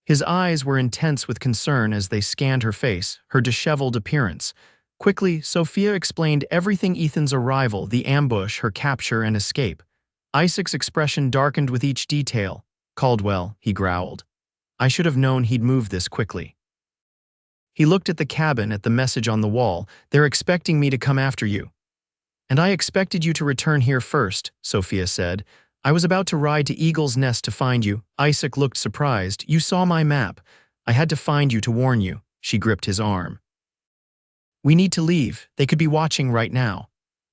His eyes were intense with concern as they scanned her face, her disheveled appearance. Quickly, Sophia explained everything: Ethan's arrival, the ambush, her capture and escape. Isaac's expression darkened with each detail. "Caldwell," he growled. "I should have known he'd move this quickly." He looked at the cabin, at the message on the wall. "They're expecting me to come after you." "And I expected you to return here first," Sophia said. "I was about to ride to Eagle's Nest to find you." Isaac looked surprised. "You saw my map. I had to find you to warn you." She gripped his arm. "We need to leave. They could be watching right now."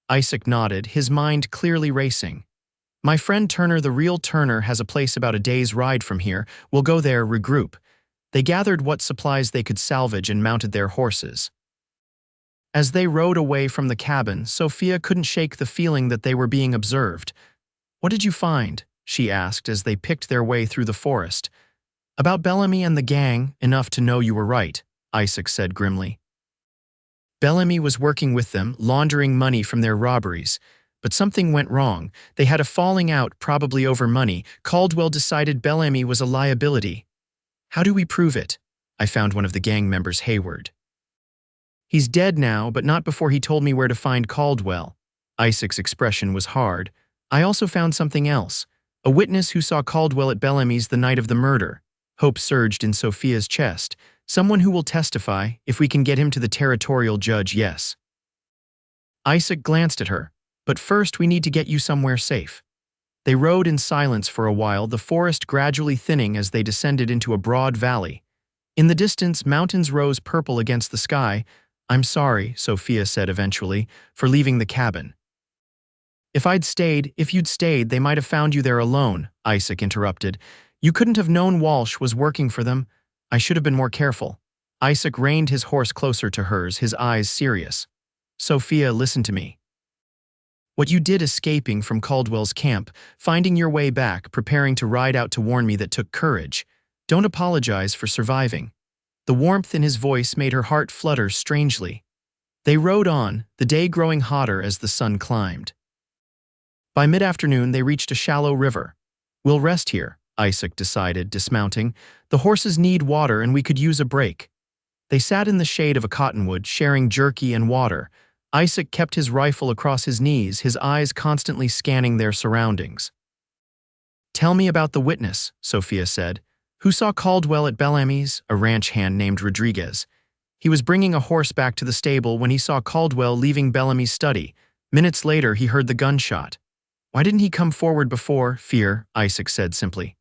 Isaac nodded, his mind clearly racing. "My friend Turner, the real Turner, has a place about a day's ride from here. We'll go there, regroup." They gathered what supplies they could salvage and mounted their horses. As they rode away from the cabin, Sophia couldn't shake the feeling that they were being observed. "What did you find?" she asked as they picked their way through the forest. "About Bellamy and the gang, enough to know you were right," Isaac said grimly. Bellamy was working with them, laundering money from their robberies. But something went wrong. They had a falling out, probably over money. Caldwell decided Bellamy was a liability. "How do we prove it?" I found one of the gang members, Hayward. "He's dead now, but not before he told me where to find Caldwell." Isaac's expression was hard. "I also found something else. A witness who saw Caldwell at Bellamy's the night of the murder." Hope surged in Sophia's chest. "Someone who will testify, if we can get him to the territorial judge, yes." Isaac glanced at her. "But first we need to get you somewhere safe." They rode in silence for a while, the forest gradually thinning as they descended into a broad valley. In the distance, mountains rose purple against the sky. "I'm sorry," Sophia said eventually, "for leaving the cabin." If you'd stayed, they might have found you there alone," Isaac interrupted. "You couldn't have known Walsh was working for them. I should have been more careful." Isaac reined his horse closer to hers, his eyes serious. "Sophia, listen to me. What you did escaping from Caldwell's camp, finding your way back, preparing to ride out to warn me, that took courage. Don't apologize for surviving." The warmth in his voice made her heart flutter strangely. They rode on, the day growing hotter as the sun climbed. By mid-afternoon, they reached a shallow river. "We'll rest here," Isaac decided, dismounting. "The horses need water and we could use a break." They sat in the shade of a cottonwood, sharing jerky and water. Isaac kept his rifle across his knees, his eyes constantly scanning their surroundings. "Tell me about the witness," Sophia said. "Who saw Caldwell at Bellamy's?" A ranch hand named Rodriguez. He was bringing a horse back to the stable when he saw Caldwell leaving Bellamy's study. Minutes later, he heard the gunshot. "Why didn't he come forward before?" "Fear," Isaac said simply.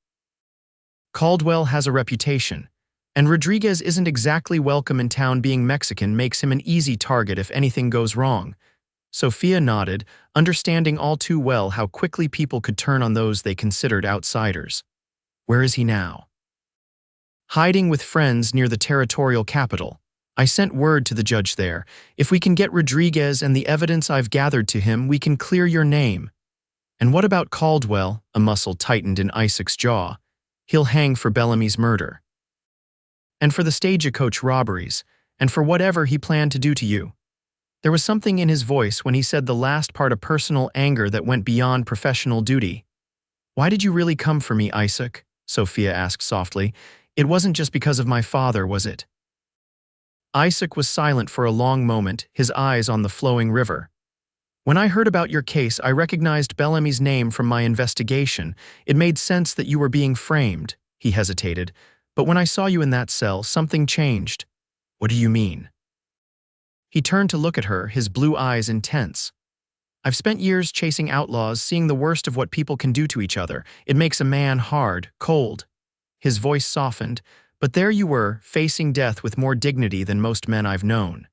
"Caldwell has a reputation. And Rodriguez isn't exactly welcome in town. Being Mexican makes him an easy target if anything goes wrong." Sophia nodded, understanding all too well how quickly people could turn on those they considered outsiders. "Where is he now?" "Hiding with friends near the territorial capital. I sent word to the judge there. If we can get Rodriguez and the evidence I've gathered to him, we can clear your name." "And what about Caldwell?" A muscle tightened in Isaac's jaw. "He'll hang for Bellamy's murder. And for the stagecoach robberies, and for whatever he planned to do to you." There was something in his voice when he said the last part, a personal anger that went beyond professional duty. "Why did you really come for me, Isaac?" Sophia asked softly. "It wasn't just because of my father, was it?" Isaac was silent for a long moment, his eyes on the flowing river. "When I heard about your case, I recognized Bellamy's name from my investigation. It made sense that you were being framed." He hesitated. "But when I saw you in that cell, something changed." "What do you mean?" He turned to look at her, his blue eyes intense. "I've spent years chasing outlaws, seeing the worst of what people can do to each other. It makes a man hard, cold." His voice softened. "But there you were, facing death with more dignity than most men I've known.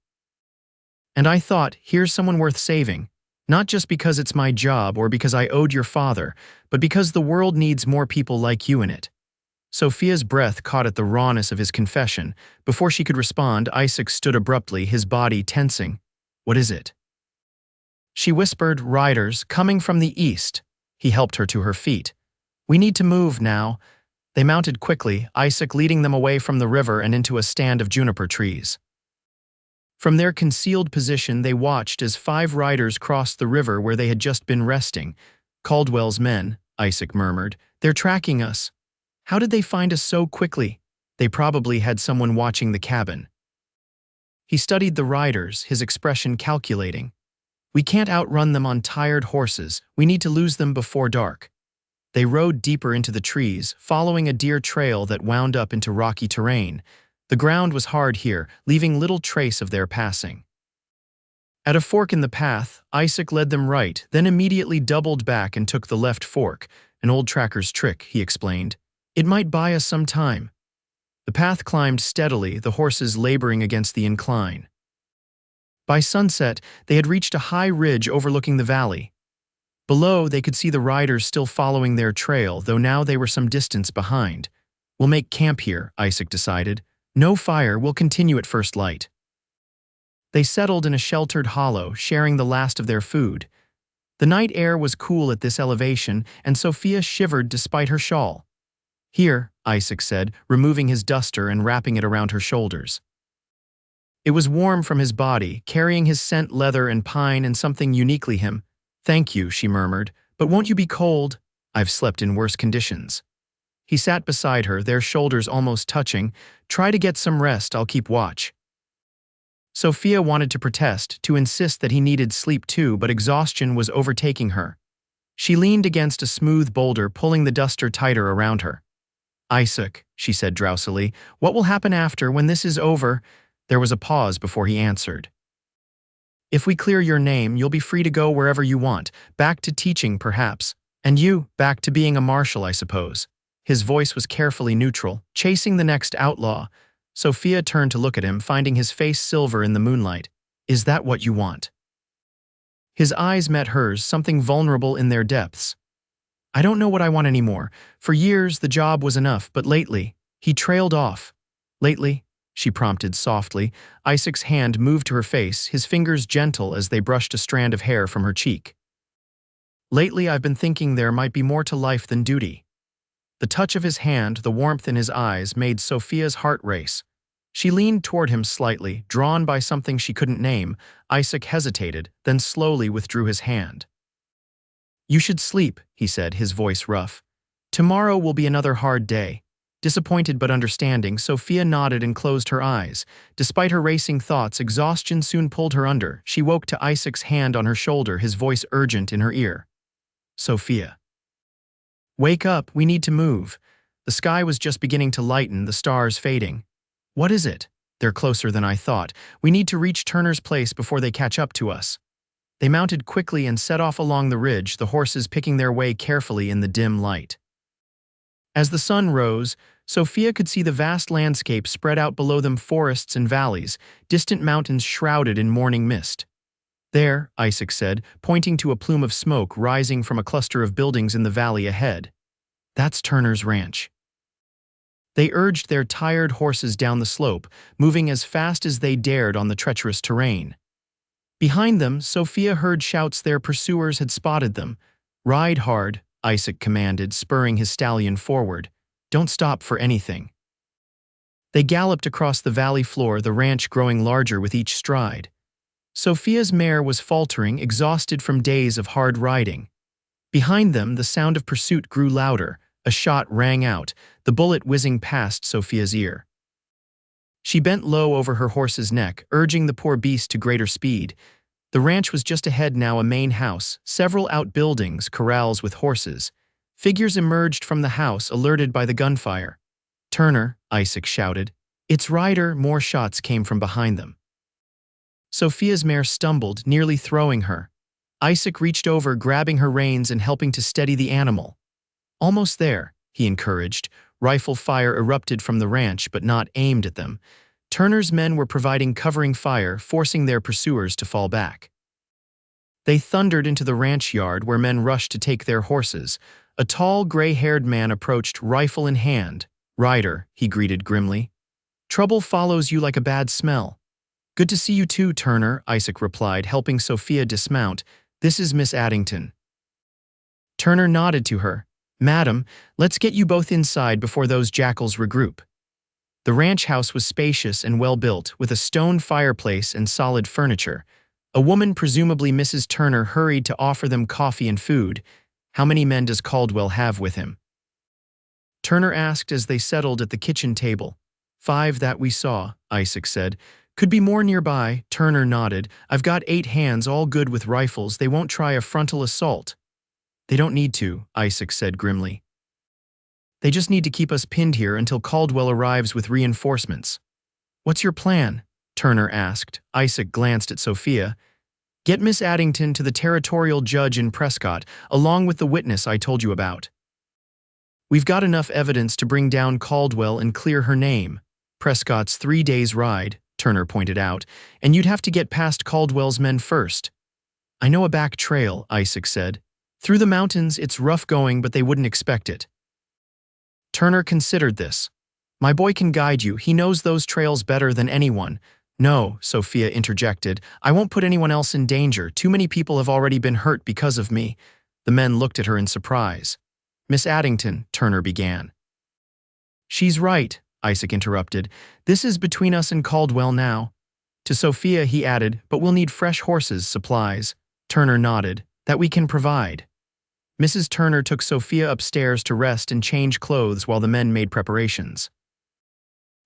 And I thought, here's someone worth saving. Not just because it's my job or because I owed your father, but because the world needs more people like you in it." Sophia's breath caught at the rawness of his confession. Before she could respond, Isaac stood abruptly, his body tensing. "What is it?" She whispered, "Riders, coming from the east." He helped her to her feet. "We need to move now." They mounted quickly, Isaac leading them away from the river and into a stand of juniper trees. From their concealed position, they watched as 5 riders crossed the river where they had just been resting. "Caldwell's men," Isaac murmured. "They're tracking us." "How did they find us so quickly?" "They probably had someone watching the cabin." He studied the riders, his expression calculating. "We can't outrun them on tired horses. We need to lose them before dark." They rode deeper into the trees, following a deer trail that wound up into rocky terrain. The ground was hard here, leaving little trace of their passing. At a fork in the path, Isaac led them right, then immediately doubled back and took the left fork. "An old tracker's trick," he explained. "It might buy us some time." The path climbed steadily, the horses laboring against the incline. By sunset, they had reached a high ridge overlooking the valley. Below, they could see the riders still following their trail, though now they were some distance behind. "We'll make camp here," Isaac decided. "No fire, we'll continue at first light." They settled in a sheltered hollow, sharing the last of their food. The night air was cool at this elevation, and Sophia shivered despite her shawl. "Here," Isaac said, removing his duster and wrapping it around her shoulders. It was warm from his body, carrying his scent leather and pine and something uniquely him. "Thank you," she murmured, "but won't you be cold?" "I've slept in worse conditions." He sat beside her, their shoulders almost touching. "Try to get some rest, I'll keep watch." Sophia wanted to protest, to insist that he needed sleep too, but exhaustion was overtaking her. She leaned against a smooth boulder, pulling the duster tighter around her. "Isaac," she said drowsily, "what will happen after, when this is over?" There was a pause before he answered. "If we clear your name, you'll be free to go wherever you want, back to teaching perhaps. And you, back to being a marshal, I suppose." His voice was carefully neutral, chasing the next outlaw. Sophia turned to look at him, finding his face silver in the moonlight. "Is that what you want?" His eyes met hers, something vulnerable in their depths. "I don't know what I want anymore. For years, the job was enough, but lately," he trailed off. "Lately?" she prompted softly. Isaac's hand moved to her face, his fingers gentle as they brushed a strand of hair from her cheek. "Lately, I've been thinking there might be more to life than duty." The touch of his hand, the warmth in his eyes, made Sophia's heart race. She leaned toward him slightly, drawn by something she couldn't name. Isaac hesitated, then slowly withdrew his hand. You should sleep, he said, his voice rough. Tomorrow will be another hard day. Disappointed but understanding, Sophia nodded and closed her eyes. Despite her racing thoughts, exhaustion soon pulled her under. She woke to Isaac's hand on her shoulder, his voice urgent in her ear. Sophia. Wake up, we need to move. The sky was just beginning to lighten, the stars fading. What is it? They're closer than I thought. We need to reach Turner's place before they catch up to us. They mounted quickly and set off along the ridge, the horses picking their way carefully in the dim light. As the sun rose, Sophia could see the vast landscape spread out below them, forests and valleys, distant mountains shrouded in morning mist. There, Isaac said, pointing to a plume of smoke rising from a cluster of buildings in the valley ahead. That's Turner's ranch. They urged their tired horses down the slope, moving as fast as they dared on the treacherous terrain. Behind them, Sophia heard shouts their pursuers had spotted them. Ride hard, Isaac commanded, spurring his stallion forward. Don't stop for anything. They galloped across the valley floor, the ranch growing larger with each stride. Sophia's mare was faltering, exhausted from days of hard riding. Behind them, the sound of pursuit grew louder. A shot rang out, the bullet whizzing past Sophia's ear. She bent low over her horse's neck, urging the poor beast to greater speed. The ranch was just ahead now, a main house, several outbuildings, corrals with horses. Figures emerged from the house, alerted by the gunfire. Turner, Isaac shouted. It's Ryder. More shots came from behind them. Sophia's mare stumbled, nearly throwing her. Isaac reached over, grabbing her reins and helping to steady the animal. Almost there, he encouraged. Rifle fire erupted from the ranch, but not aimed at them. Turner's men were providing covering fire, forcing their pursuers to fall back. They thundered into the ranch yard, where men rushed to take their horses. A tall, gray-haired man approached, rifle in hand. Ryder, he greeted grimly. Trouble follows you like a bad smell. Good to see you too, Turner, Isaac replied, helping Sophia dismount. This is Miss Addington. Turner nodded to her. Madam, let's get you both inside before those jackals regroup. The ranch house was spacious and well-built, with a stone fireplace and solid furniture. A woman, presumably Mrs. Turner, hurried to offer them coffee and food. How many men does Caldwell have with him? Turner asked as they settled at the kitchen table. 5 that we saw, Isaac said. Could be more nearby, Turner nodded. I've got 8 hands, all good with rifles. They won't try a frontal assault. They don't need to, Isaac said grimly. They just need to keep us pinned here until Caldwell arrives with reinforcements. What's your plan? Turner asked. Isaac glanced at Sophia. Get Miss Addington to the territorial judge in Prescott, along with the witness I told you about. We've got enough evidence to bring down Caldwell and clear her name. Prescott's 3 days' ride, Turner pointed out, and you'd have to get past Caldwell's men first. I know a back trail, Isaac said. Through the mountains, it's rough going, but they wouldn't expect it. Turner considered this. My boy can guide you. He knows those trails better than anyone. No, Sophia interjected. I won't put anyone else in danger. Too many people have already been hurt because of me. The men looked at her in surprise. Miss Addington, Turner began. She's right, Isaac interrupted. This is between us and Caldwell now. To Sophia he added, but we'll need fresh horses, supplies. Turner nodded. That we can provide. Mrs. Turner took Sophia upstairs to rest and change clothes while the men made preparations.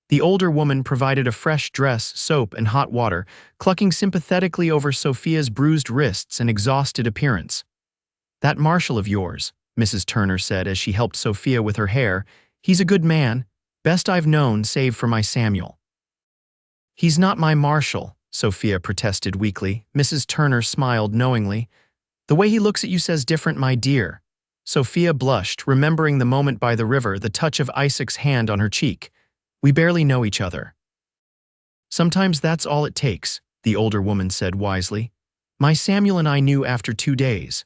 The older woman provided a fresh dress, soap, and hot water, clucking sympathetically over Sophia's bruised wrists and exhausted appearance. That marshal of yours, Mrs. Turner said as she helped Sophia with her hair, he's a good man, best I've known save for my Samuel. He's not my marshal, Sophia protested weakly. Mrs. Turner smiled knowingly. The way he looks at you says different, my dear. Sophia blushed, remembering the moment by the river, the touch of Isaac's hand on her cheek. We barely know each other. Sometimes that's all it takes, the older woman said wisely. My Samuel and I knew after 2 days.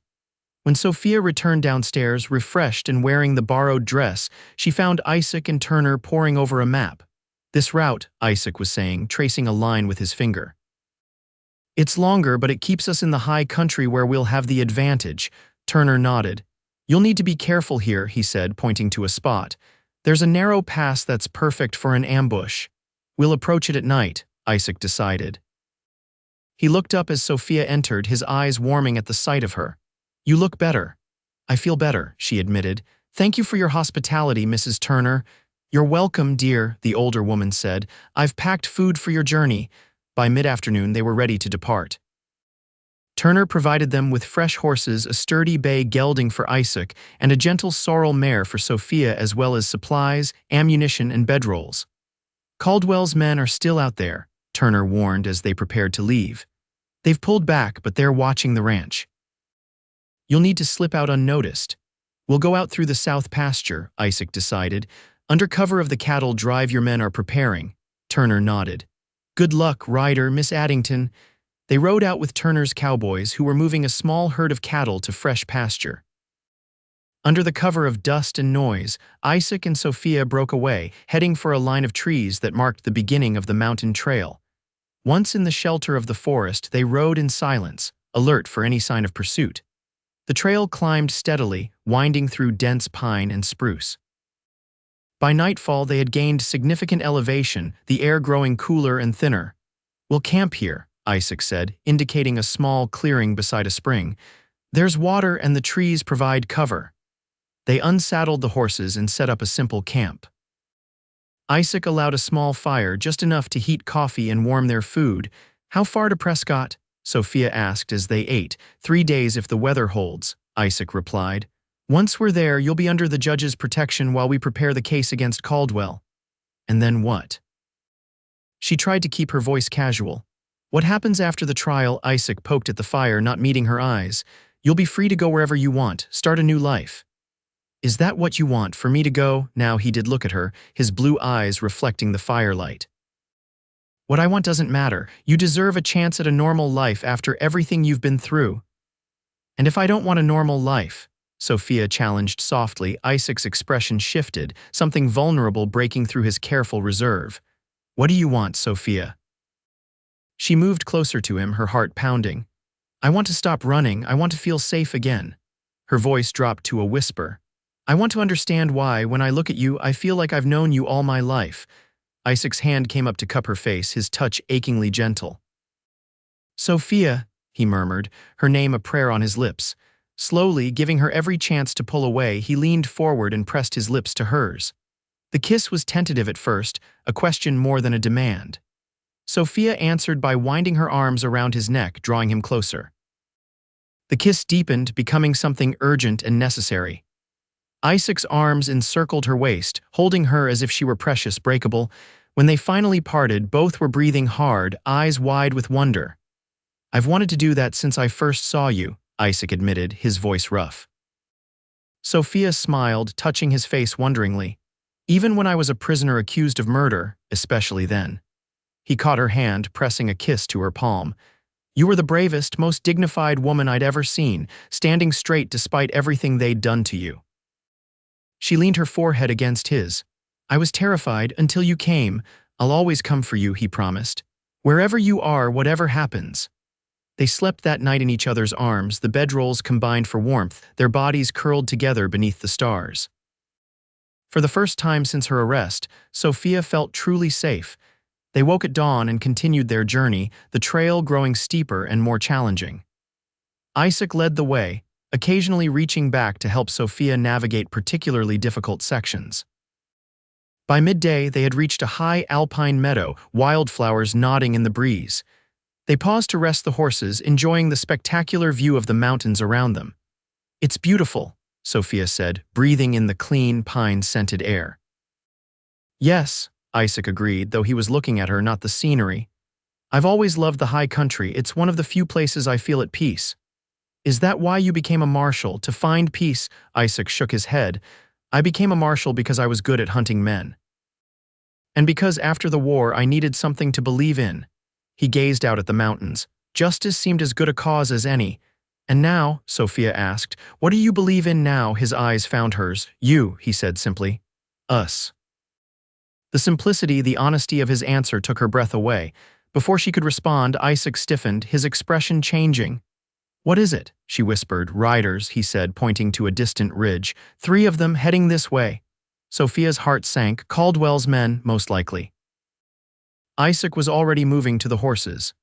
When Sophia returned downstairs, refreshed and wearing the borrowed dress, she found Isaac and Turner poring over a map. This route, Isaac was saying, tracing a line with his finger. It's longer, but it keeps us in the high country where we'll have the advantage, Turner nodded. You'll need to be careful here, he said, pointing to a spot. There's a narrow pass that's perfect for an ambush. We'll approach it at night, Isaac decided. He looked up as Sophia entered, his eyes warming at the sight of her. You look better. I feel better, she admitted. Thank you for your hospitality, Mrs. Turner. You're welcome, dear, the older woman said. I've packed food for your journey. By mid-afternoon, they were ready to depart. Turner provided them with fresh horses, a sturdy bay gelding for Isaac, and a gentle sorrel mare for Sophia, as well as supplies, ammunition, and bedrolls. Caldwell's men are still out there, Turner warned as they prepared to leave. They've pulled back, but they're watching the ranch. You'll need to slip out unnoticed. We'll go out through the south pasture, Isaac decided. Under cover of the cattle drive your men are preparing. Turner nodded. Good luck, Ryder, Miss Addington. They rode out with Turner's cowboys, who were moving a small herd of cattle to fresh pasture. Under the cover of dust and noise, Isaac and Sophia broke away, heading for a line of trees that marked the beginning of the mountain trail. Once in the shelter of the forest, they rode in silence, alert for any sign of pursuit. The trail climbed steadily, winding through dense pine and spruce. By nightfall, they had gained significant elevation, the air growing cooler and thinner. We'll camp here, Isaac said, indicating a small clearing beside a spring. There's water and the trees provide cover. They unsaddled the horses and set up a simple camp. Isaac allowed a small fire, just enough to heat coffee and warm their food. How far to Prescott? Sophia asked as they ate. 3 days if the weather holds, Isaac replied. Once we're there, you'll be under the judge's protection while we prepare the case against Caldwell. And then what? She tried to keep her voice casual. What happens after the trial? Isaac poked at the fire, not meeting her eyes. You'll be free to go wherever you want, start a new life. Is that what you want, for me to go? Now he did look at her, his blue eyes reflecting the firelight. What I want doesn't matter. You deserve a chance at a normal life after everything you've been through. And if I don't want a normal life? Sophia challenged softly. Isaac's expression shifted, something vulnerable breaking through his careful reserve. What do you want, Sophia? She moved closer to him, her heart pounding. I want to stop running. I want to feel safe again. Her voice dropped to a whisper. I want to understand why, when I look at you, I feel like I've known you all my life. Isaac's hand came up to cup her face, his touch achingly gentle. Sophia, he murmured, her name a prayer on his lips. Slowly, giving her every chance to pull away, he leaned forward and pressed his lips to hers. The kiss was tentative at first, a question more than a demand. Sophia answered by winding her arms around his neck, drawing him closer. The kiss deepened, becoming something urgent and necessary. Isaac's arms encircled her waist, holding her as if she were precious, breakable. When they finally parted, both were breathing hard, eyes wide with wonder. I've wanted to do that since I first saw you, Isaac admitted, his voice rough. Sophia smiled, touching his face wonderingly. Even when I was a prisoner accused of murder, especially then. He caught her hand, pressing a kiss to her palm. You were the bravest, most dignified woman I'd ever seen, standing straight despite everything they'd done to you. She leaned her forehead against his. I was terrified until you came. I'll always come for you, he promised. Wherever you are, whatever happens. They slept that night in each other's arms, the bedrolls combined for warmth, their bodies curled together beneath the stars. For the first time since her arrest, Sophia felt truly safe. They woke at dawn and continued their journey, the trail growing steeper and more challenging. Isaac led the way, occasionally reaching back to help Sophia navigate particularly difficult sections. By midday, they had reached a high alpine meadow, wildflowers nodding in the breeze. They paused to rest the horses, enjoying the spectacular view of the mountains around them. It's beautiful, Sophia said, breathing in the clean, pine-scented air. Yes, Isaac agreed, though he was looking at her, not the scenery. I've always loved the high country. It's one of the few places I feel at peace. Is that why you became a marshal, to find peace? Isaac shook his head. I became a marshal because I was good at hunting men. And because after the war I needed something to believe in. He gazed out at the mountains. Justice seemed as good a cause as any. And now, Sophia asked, what do you believe in now? His eyes found hers. You, he said simply. Us. The simplicity, the honesty of his answer took her breath away. Before she could respond, Isaac stiffened, his expression changing. What is it? She whispered. Riders, he said, pointing to a distant ridge. 3 of them heading this way. Sophia's heart sank. Caldwell's men, most likely. Isaac was already moving to the horses.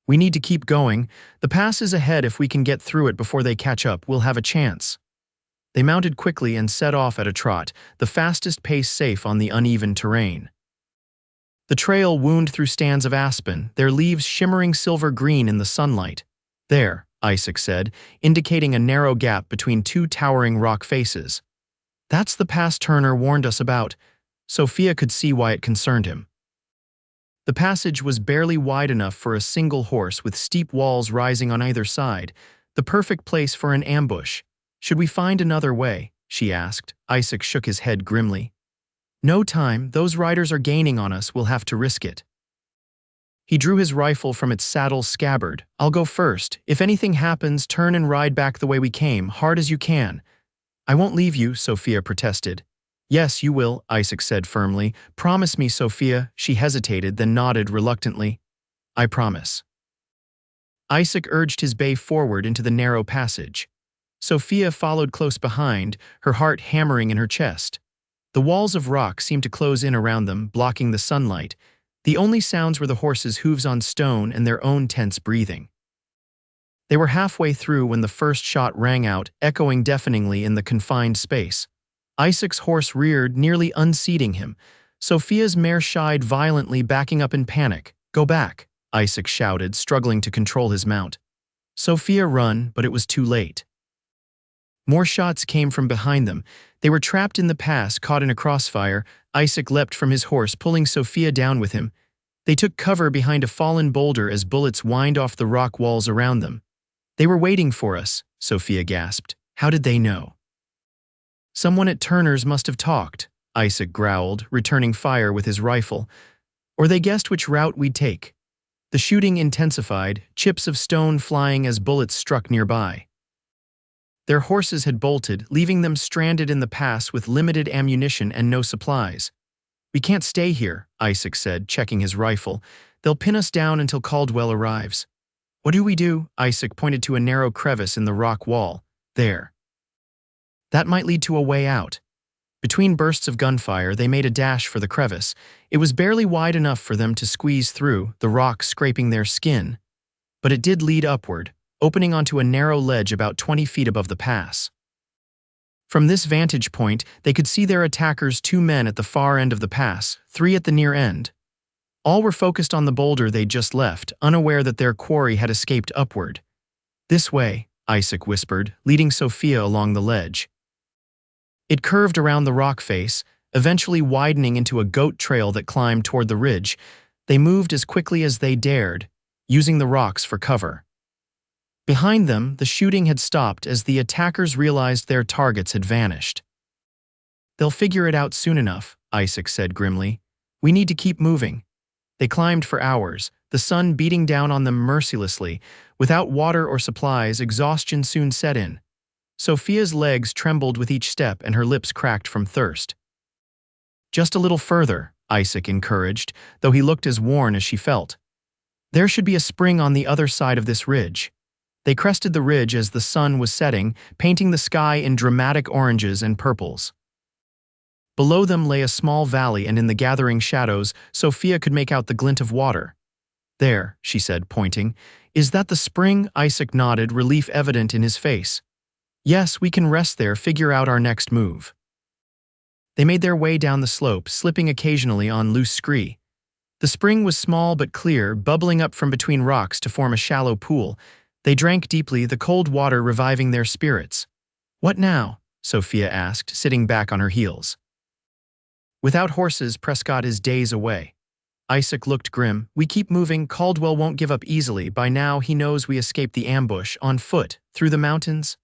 We need to keep going. The pass is ahead. If we can get through it before they catch up, we'll have a chance. They mounted quickly and set off at a trot, the fastest pace safe on the uneven terrain. The trail wound through stands of aspen, their leaves shimmering silver green in the sunlight. "There," Isaac said, indicating a narrow gap between two towering rock faces. "That's the pass Turner warned us about." Sophia could see why it concerned him. The passage was barely wide enough for a single horse, with steep walls rising on either side, the perfect place for an ambush. "Should we find another way?" she asked. Isaac shook his head grimly. "No time, those riders are gaining on us, we'll have to risk it." He drew his rifle from its saddle scabbard. "I'll go first. If anything happens, turn and ride back the way we came, hard as you can." "I won't leave you," Sophia protested. "Yes, you will," Isaac said firmly. "Promise me, Sophia." She hesitated, then nodded reluctantly. "I promise." Isaac urged his bay forward into the narrow passage. Sophia followed close behind, her heart hammering in her chest. The walls of rock seemed to close in around them, blocking the sunlight. The only sounds were the horses' hooves on stone and their own tense breathing. They were halfway through when the first shot rang out, echoing deafeningly in the confined space. Isaac's horse reared, nearly unseating him. Sophia's mare shied violently, backing up in panic. "Go back," Isaac shouted, struggling to control his mount. Sophia ran, but it was too late. More shots came from behind them. They were trapped in the pass, caught in a crossfire. Isaac leapt from his horse, pulling Sophia down with him. They took cover behind a fallen boulder as bullets whined off the rock walls around them. "They were waiting for us," Sophia gasped. "How did they know?" "Someone at Turner's must have talked," Isaac growled, returning fire with his rifle. "Or they guessed which route we'd take." The shooting intensified, chips of stone flying as bullets struck nearby. Their horses had bolted, leaving them stranded in the pass with limited ammunition and no supplies. "We can't stay here," Isaac said, checking his rifle. "They'll pin us down until Caldwell arrives." "What do we do?" Isaac pointed to a narrow crevice in the rock wall. "There. That might lead to a way out." Between bursts of gunfire, they made a dash for the crevice. It was barely wide enough for them to squeeze through, the rock scraping their skin. But it did lead upward, opening onto a narrow ledge about 20 feet above the pass. From this vantage point, they could see their attackers, 2 men at the far end of the pass, 3 at the near end. All were focused on the boulder they'd just left, unaware that their quarry had escaped upward. "This way," Isaac whispered, leading Sophia along the ledge. It curved around the rock face, eventually widening into a goat trail that climbed toward the ridge. They moved as quickly as they dared, using the rocks for cover. Behind them, the shooting had stopped as the attackers realized their targets had vanished. "They'll figure it out soon enough," Isaac said grimly. "We need to keep moving." They climbed for hours, the sun beating down on them mercilessly. Without water or supplies, exhaustion soon set in. Sophia's legs trembled with each step and her lips cracked from thirst. "Just a little further," Isaac encouraged, though he looked as worn as she felt. "There should be a spring on the other side of this ridge." They crested the ridge as the sun was setting, painting the sky in dramatic oranges and purples. Below them lay a small valley, and in the gathering shadows, Sophia could make out the glint of water. "There," she said, pointing. "Is that the spring?" Isaac nodded, relief evident in his face. "Yes, we can rest there, figure out our next move." They made their way down the slope, slipping occasionally on loose scree. The spring was small but clear, bubbling up from between rocks to form a shallow pool. They drank deeply, the cold water reviving their spirits. "What now?" Sophia asked, sitting back on her heels. "Without horses, Prescott is days away." Isaac looked grim. "We keep moving, Caldwell won't give up easily. By now he knows we escaped the ambush, on foot, through the mountains."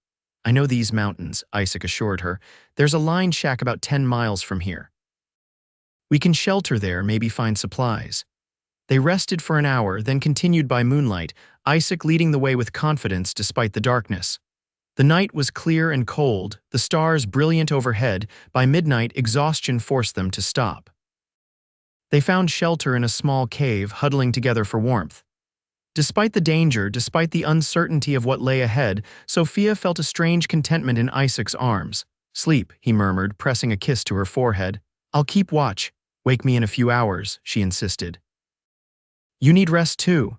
"I know these mountains," Isaac assured her. "There's a line shack about 10 miles from here. We can shelter there, maybe find supplies." They rested for an hour, then continued by moonlight, Isaac leading the way with confidence despite the darkness. The night was clear and cold, the stars brilliant overhead. By midnight, exhaustion forced them to stop. They found shelter in a small cave, huddling together for warmth. Despite the danger, despite the uncertainty of what lay ahead, Sophia felt a strange contentment in Isaac's arms. "Sleep," he murmured, pressing a kiss to her forehead. "I'll keep watch. Wake me in a few hours," she insisted. "You need rest too."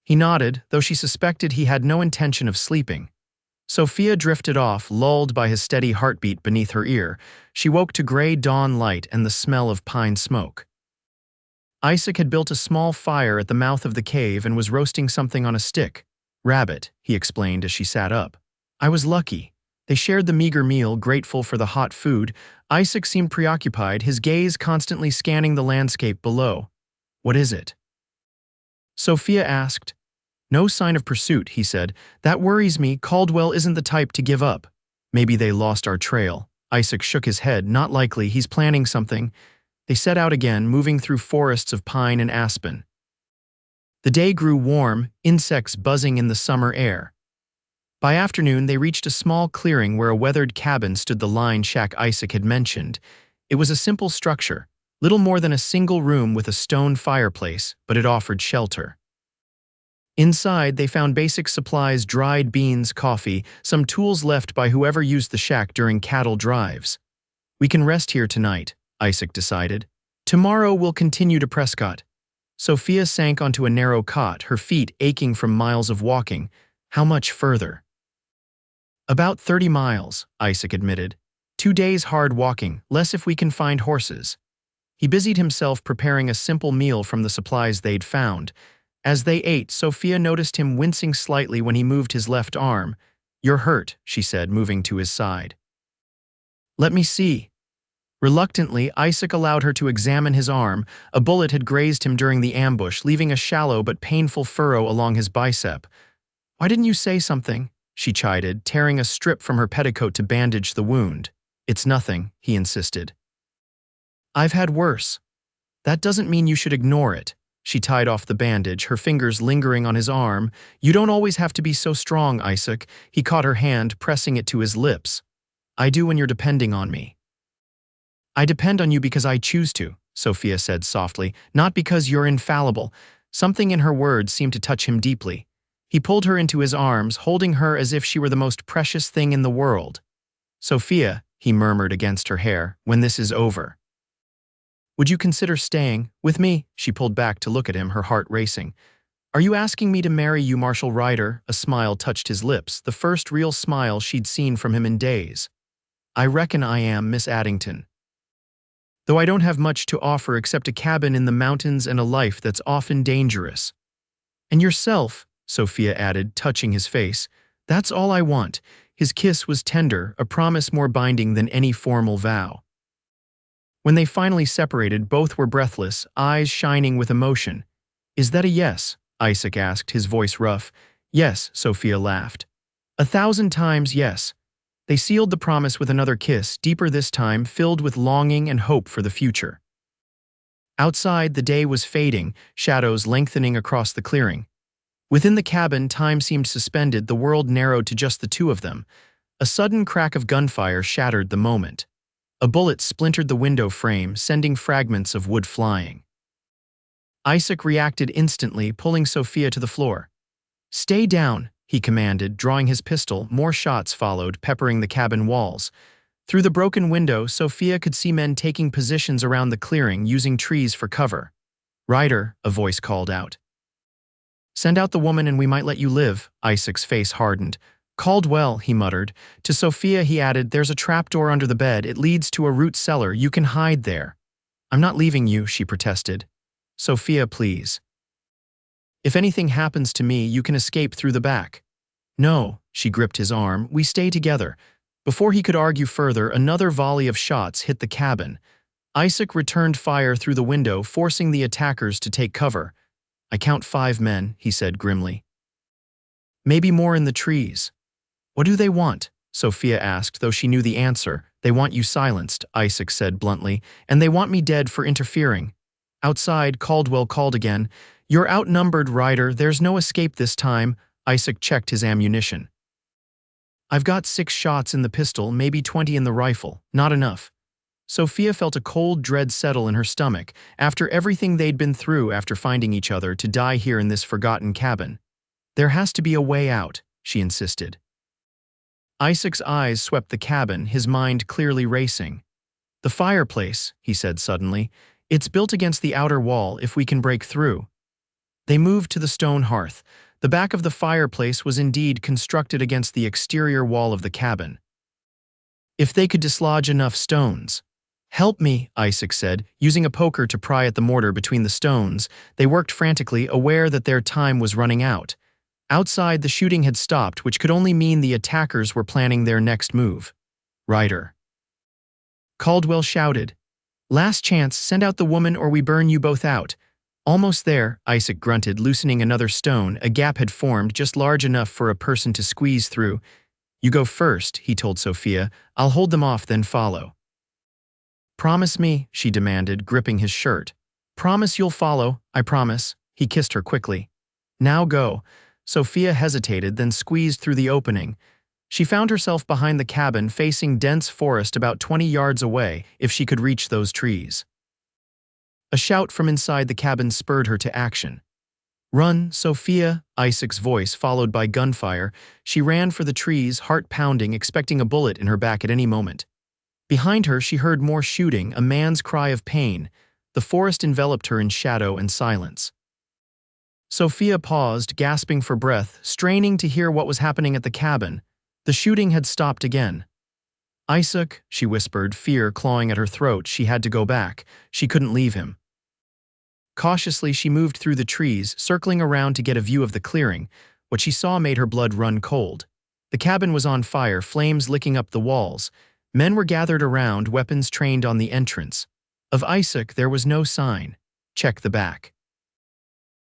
He nodded, though she suspected he had no intention of sleeping. Sophia drifted off, lulled by his steady heartbeat beneath her ear. She woke to gray dawn light and the smell of pine smoke. Isaac had built a small fire at the mouth of the cave and was roasting something on a stick. Rabbit, he explained as she sat up. I was lucky. They shared the meager meal, grateful for the hot food. Isaac seemed preoccupied, his gaze constantly scanning the landscape below. What is it? Sophia asked. No sign of pursuit, he said. That worries me. Caldwell isn't the type to give up. Maybe they lost our trail. Isaac shook his head. Not likely. He's planning something. They set out again, moving through forests of pine and aspen. The day grew warm, insects buzzing in the summer air. By afternoon, they reached a small clearing where a weathered cabin stood, the line shack Isaac had mentioned. It was a simple structure, little more than a single room with a stone fireplace, but it offered shelter. Inside, they found basic supplies: dried beans, coffee, some tools left by whoever used the shack during cattle drives. We can rest here tonight, Isaac decided. Tomorrow we'll continue to Prescott. Sophia sank onto a narrow cot, her feet aching from miles of walking. How much further? About 30 miles, Isaac admitted. 2 days hard walking, less if we can find horses. He busied himself preparing a simple meal from the supplies they'd found. As they ate, Sophia noticed him wincing slightly when he moved his left arm. You're hurt, she said, moving to his side. Let me see. Reluctantly, Isaac allowed her to examine his arm. A bullet had grazed him during the ambush, leaving a shallow but painful furrow along his bicep. Why didn't you say something? She chided, tearing a strip from her petticoat to bandage the wound. It's nothing, he insisted. I've had worse. That doesn't mean you should ignore it. She tied off the bandage, her fingers lingering on his arm. You don't always have to be so strong, Isaac. He caught her hand, pressing it to his lips. I do when you're depending on me. I depend on you because I choose to, Sophia said softly, not because you're infallible. Something in her words seemed to touch him deeply. He pulled her into his arms, holding her as if she were the most precious thing in the world. Sophia, he murmured against her hair, when this is over. Would you consider staying with me? She pulled back to look at him, her heart racing. Are you asking me to marry you, Marshal Ryder? A smile touched his lips, the first real smile she'd seen from him in days. I reckon I am, Miss Addington. Though I don't have much to offer except a cabin in the mountains and a life that's often dangerous. And yourself, Sophia added, touching his face. That's all I want. His kiss was tender, a promise more binding than any formal vow. When they finally separated, both were breathless, eyes shining with emotion. Is that a yes? Isaac asked, his voice rough. Yes, Sophia laughed. 1,000 times yes. They sealed the promise with another kiss, deeper this time, filled with longing and hope for the future. Outside, the day was fading, shadows lengthening across the clearing. Within the cabin, time seemed suspended, the world narrowed to just the two of them. A sudden crack of gunfire shattered the moment. A bullet splintered the window frame, sending fragments of wood flying. Isaac reacted instantly, pulling Sophia to the floor. Stay down, he commanded, drawing his pistol. More shots followed, peppering the cabin walls. Through the broken window, Sophia could see men taking positions around the clearing, using trees for cover. Ryder, a voice called out. Send out the woman and we might let you live. Isaac's face hardened. Caldwell, he muttered. To Sophia he added, there's a trapdoor under the bed. It leads to a root cellar. You can hide there. I'm not leaving you, she protested. Sophia, please. If anything happens to me, you can escape through the back. No, she gripped his arm. We stay together. Before he could argue further, another volley of shots hit the cabin. Isaac returned fire through the window, forcing the attackers to take cover. I count 5 men, he said grimly. Maybe more in the trees. What do they want? Sophia asked, though she knew the answer. They want you silenced, Isaac said bluntly, and they want me dead for interfering. Outside, Caldwell called again. You're outnumbered, Ryder. There's no escape this time. Isaac checked his ammunition. I've got 6 shots in the pistol, maybe 20 in the rifle. Not enough. Sophia felt a cold dread settle in her stomach, after everything they'd been through after finding each other, to die here in this forgotten cabin. There has to be a way out, she insisted. Isaac's eyes swept the cabin, his mind clearly racing. The fireplace, he said suddenly. It's built against the outer wall if we can break through. They moved to the stone hearth. The back of the fireplace was indeed constructed against the exterior wall of the cabin. If they could dislodge enough stones. "Help me," Isaac said, using a poker to pry at the mortar between the stones. They worked frantically, aware that their time was running out. Outside, the shooting had stopped, which could only mean the attackers were planning their next move. "Ryder," Caldwell shouted. "Last chance, send out the woman or we burn you both out." "Almost there," Isaac grunted, loosening another stone. A gap had formed, just large enough for a person to squeeze through. "You go first," he told Sophia. "I'll hold them off, then follow." "Promise me," she demanded, gripping his shirt. "Promise you'll follow, I promise." He kissed her quickly. "Now go." Sophia hesitated, then squeezed through the opening. She found herself behind the cabin, facing dense forest about 20 yards away, if she could reach those trees. A shout from inside the cabin spurred her to action. "Run, Sophia!" Isaac's voice, followed by gunfire. She ran for the trees, heart pounding, expecting a bullet in her back at any moment. Behind her, she heard more shooting, a man's cry of pain. The forest enveloped her in shadow and silence. Sophia paused, gasping for breath, straining to hear what was happening at the cabin. The shooting had stopped again. "Isaac," she whispered, fear clawing at her throat. She had to go back. She couldn't leave him. Cautiously, she moved through the trees, circling around to get a view of the clearing. What she saw made her blood run cold. The cabin was on fire, flames licking up the walls. Men were gathered around, weapons trained on the entrance. Of Isaac, there was no sign. "Check the back."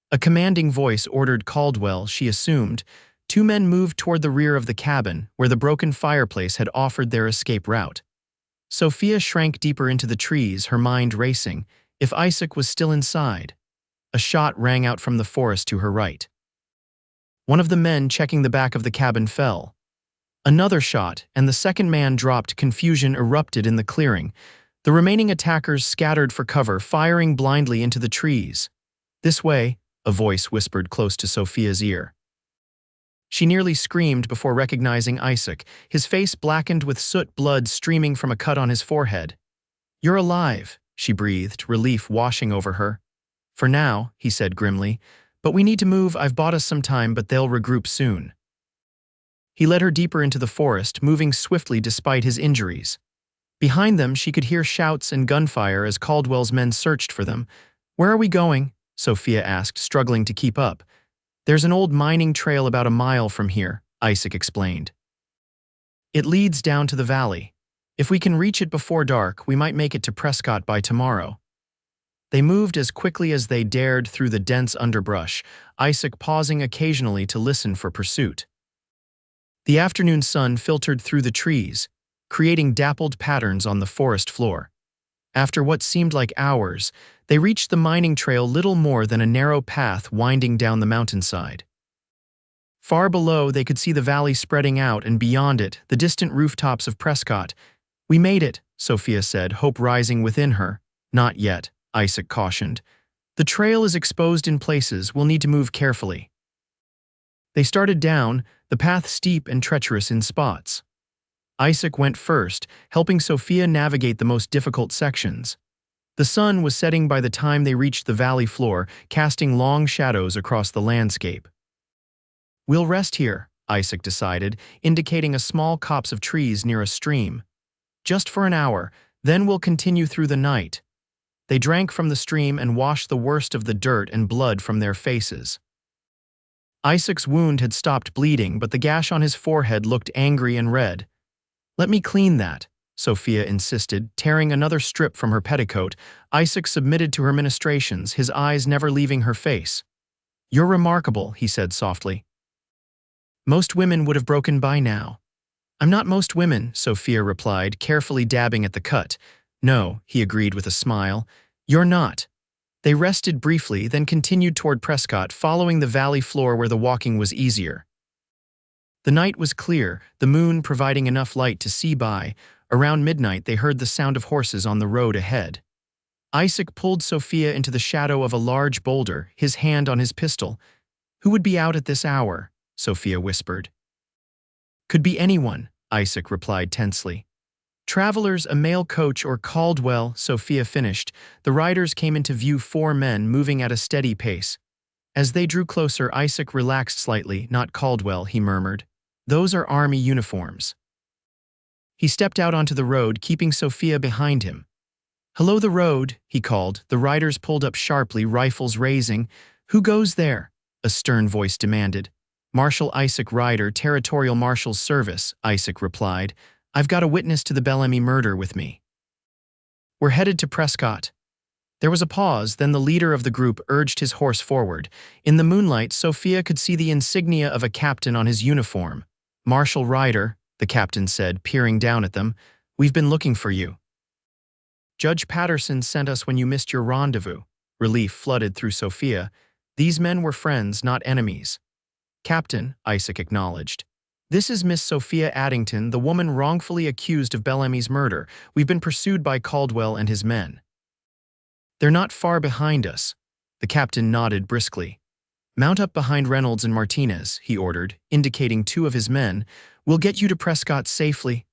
A commanding voice ordered Caldwell, she assumed. Two men moved toward the rear of the cabin, where the broken fireplace had offered their escape route. Sophia shrank deeper into the trees, her mind racing. If Isaac was still inside. A shot rang out from the forest to her right. One of the men checking the back of the cabin fell. Another shot, and the second man dropped. Confusion erupted in the clearing. The remaining attackers scattered for cover, firing blindly into the trees. "This way," a voice whispered close to Sophia's ear. She nearly screamed before recognizing Isaac, his face blackened with soot, blood streaming from a cut on his forehead. "You're alive," she breathed, relief washing over her. "For now," he said grimly, "but we need to move. I've bought us some time, but they'll regroup soon." He led her deeper into the forest, moving swiftly despite his injuries. Behind them, she could hear shouts and gunfire as Caldwell's men searched for them. "Where are we going?" Sophia asked, struggling to keep up. "There's an old mining trail about a mile from here," Isaac explained. "It leads down to the valley. If we can reach it before dark, we might make it to Prescott by tomorrow." They moved as quickly as they dared through the dense underbrush, Isaac pausing occasionally to listen for pursuit. The afternoon sun filtered through the trees, creating dappled patterns on the forest floor. After what seemed like hours, they reached the mining trail, little more than a narrow path winding down the mountainside. Far below, they could see the valley spreading out, and beyond it, the distant rooftops of Prescott. "We made it," Sophia said, hope rising within her. "Not yet," Isaac cautioned. "The trail is exposed in places. We'll need to move carefully." They started down, the path steep and treacherous in spots. Isaac went first, helping Sophia navigate the most difficult sections. The sun was setting by the time they reached the valley floor, casting long shadows across the landscape. "We'll rest here," Isaac decided, indicating a small copse of trees near a stream. "Just for an hour, then we'll continue through the night." They drank from the stream and washed the worst of the dirt and blood from their faces. Isaac's wound had stopped bleeding, but the gash on his forehead looked angry and red. "Let me clean that," Sophia insisted, tearing another strip from her petticoat. Isaac submitted to her ministrations, his eyes never leaving her face. "You're remarkable," he said softly. "Most women would have broken by now." "I'm not most women," Sophia replied, carefully dabbing at the cut. "No," he agreed with a smile. "You're not." They rested briefly, then continued toward Prescott, following the valley floor where the walking was easier. The night was clear, the moon providing enough light to see by. Around midnight, they heard the sound of horses on the road ahead. Isaac pulled Sophia into the shadow of a large boulder, his hand on his pistol. "Who would be out at this hour?" Sophia whispered. "Could be anyone," Isaac replied tensely. "Travelers, a mail coach, or Caldwell," Sophia finished. The riders came into view, 4 men moving at a steady pace. As they drew closer, Isaac relaxed slightly. "Not Caldwell," he murmured. "Those are army uniforms." He stepped out onto the road, keeping Sophia behind him. "Hello, the road," he called. The riders pulled up sharply, rifles raising. "Who goes there?" a stern voice demanded. "Marshal Isaac Ryder, Territorial Marshal's Service," Isaac replied. "I've got a witness to the Bellamy murder with me." "We're headed to Prescott." There was a pause, then the leader of the group urged his horse forward. In the moonlight, Sophia could see the insignia of a captain on his uniform. "Marshal Ryder," the captain said, peering down at them. "We've been looking for you." "Judge Patterson sent us when you missed your rendezvous." Relief flooded through Sophia. These men were friends, not enemies. "Captain," Isaac acknowledged. "This is Miss Sophia Addington, the woman wrongfully accused of Bellamy's murder. We've been pursued by Caldwell and his men." "They're not far behind us." The captain nodded briskly. "Mount up behind Reynolds and Martinez," he ordered, indicating two of his men. "We'll get you to Prescott safely."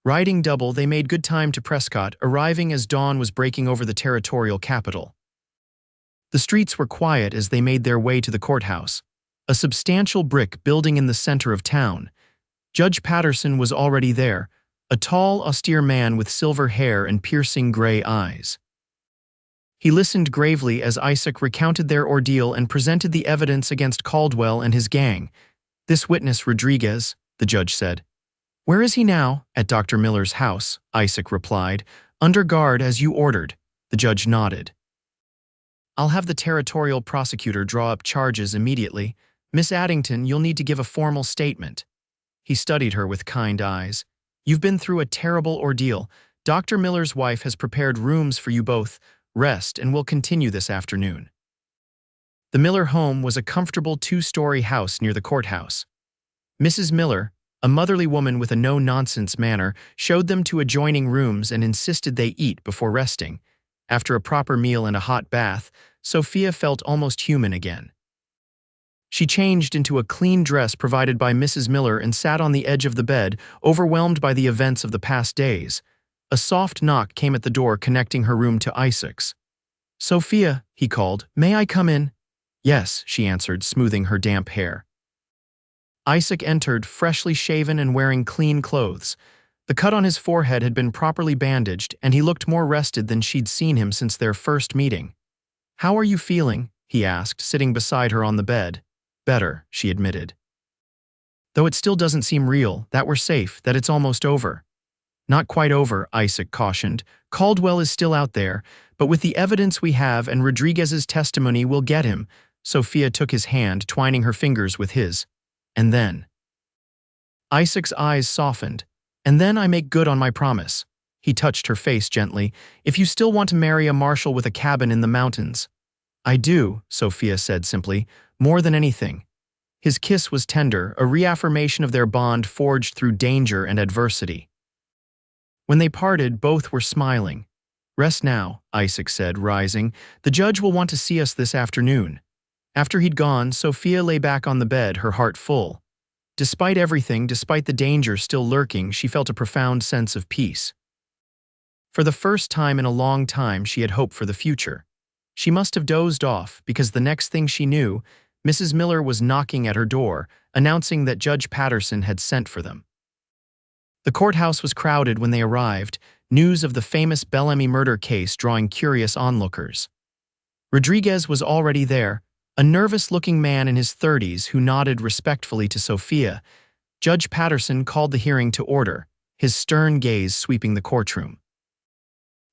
Riding double, they made good time to Prescott, arriving as dawn was breaking over the territorial capital. The streets were quiet as they made their way to the courthouse, a substantial brick building in the center of town. Judge Patterson was already there, a tall, austere man with silver hair and piercing gray eyes. He listened gravely as Isaac recounted their ordeal and presented the evidence against Caldwell and his gang. "This witness, Rodriguez," the judge said. "Where is he now?" "At Dr. Miller's house," Isaac replied. "Under guard as you ordered." The judge nodded. "I'll have the territorial prosecutor draw up charges immediately. Miss Addington, you'll need to give a formal statement." He studied her with kind eyes. "You've been through a terrible ordeal. Dr. Miller's wife has prepared rooms for you both. Rest, and we'll continue this afternoon." The Miller home was a comfortable two-story house near the courthouse. Mrs. Miller, a motherly woman with a no-nonsense manner, showed them to adjoining rooms and insisted they eat before resting. After a proper meal and a hot bath, Sophia felt almost human again. She changed into a clean dress provided by Mrs. Miller and sat on the edge of the bed, overwhelmed by the events of the past days. A soft knock came at the door connecting her room to Isaac's. "Sophia," he called, "may I come in?" "Yes," she answered, smoothing her damp hair. Isaac entered, freshly shaven and wearing clean clothes. The cut on his forehead had been properly bandaged, and he looked more rested than she'd seen him since their first meeting. "How are you feeling?" he asked, sitting beside her on the bed. "Better," she admitted. "Though it still doesn't seem real, that we're safe, that it's almost over." "Not quite over," Isaac cautioned. "Caldwell is still out there, but with the evidence we have and Rodriguez's testimony, we'll get him." Sophia took his hand, twining her fingers with his. "And then?" Isaac's eyes softened. "And then I make good on my promise." He touched her face gently. "If you still want to marry a marshal with a cabin in the mountains." "I do," Sophia said simply, "more than anything." His kiss was tender, a reaffirmation of their bond forged through danger and adversity. When they parted, both were smiling. "Rest now," Isaac said, rising. "The judge will want to see us this afternoon." After he'd gone, Sophia lay back on the bed, her heart full. Despite everything, despite the danger still lurking, she felt a profound sense of peace. For the first time in a long time, she had hope for the future. She must have dozed off, because the next thing she knew, Mrs. Miller was knocking at her door, announcing that Judge Patterson had sent for them. The courthouse was crowded when they arrived, news of the famous Bellamy murder case drawing curious onlookers. Rodriguez was already there, a nervous-looking man in his 30s who nodded respectfully to Sophia. Judge Patterson called the hearing to order, his stern gaze sweeping the courtroom.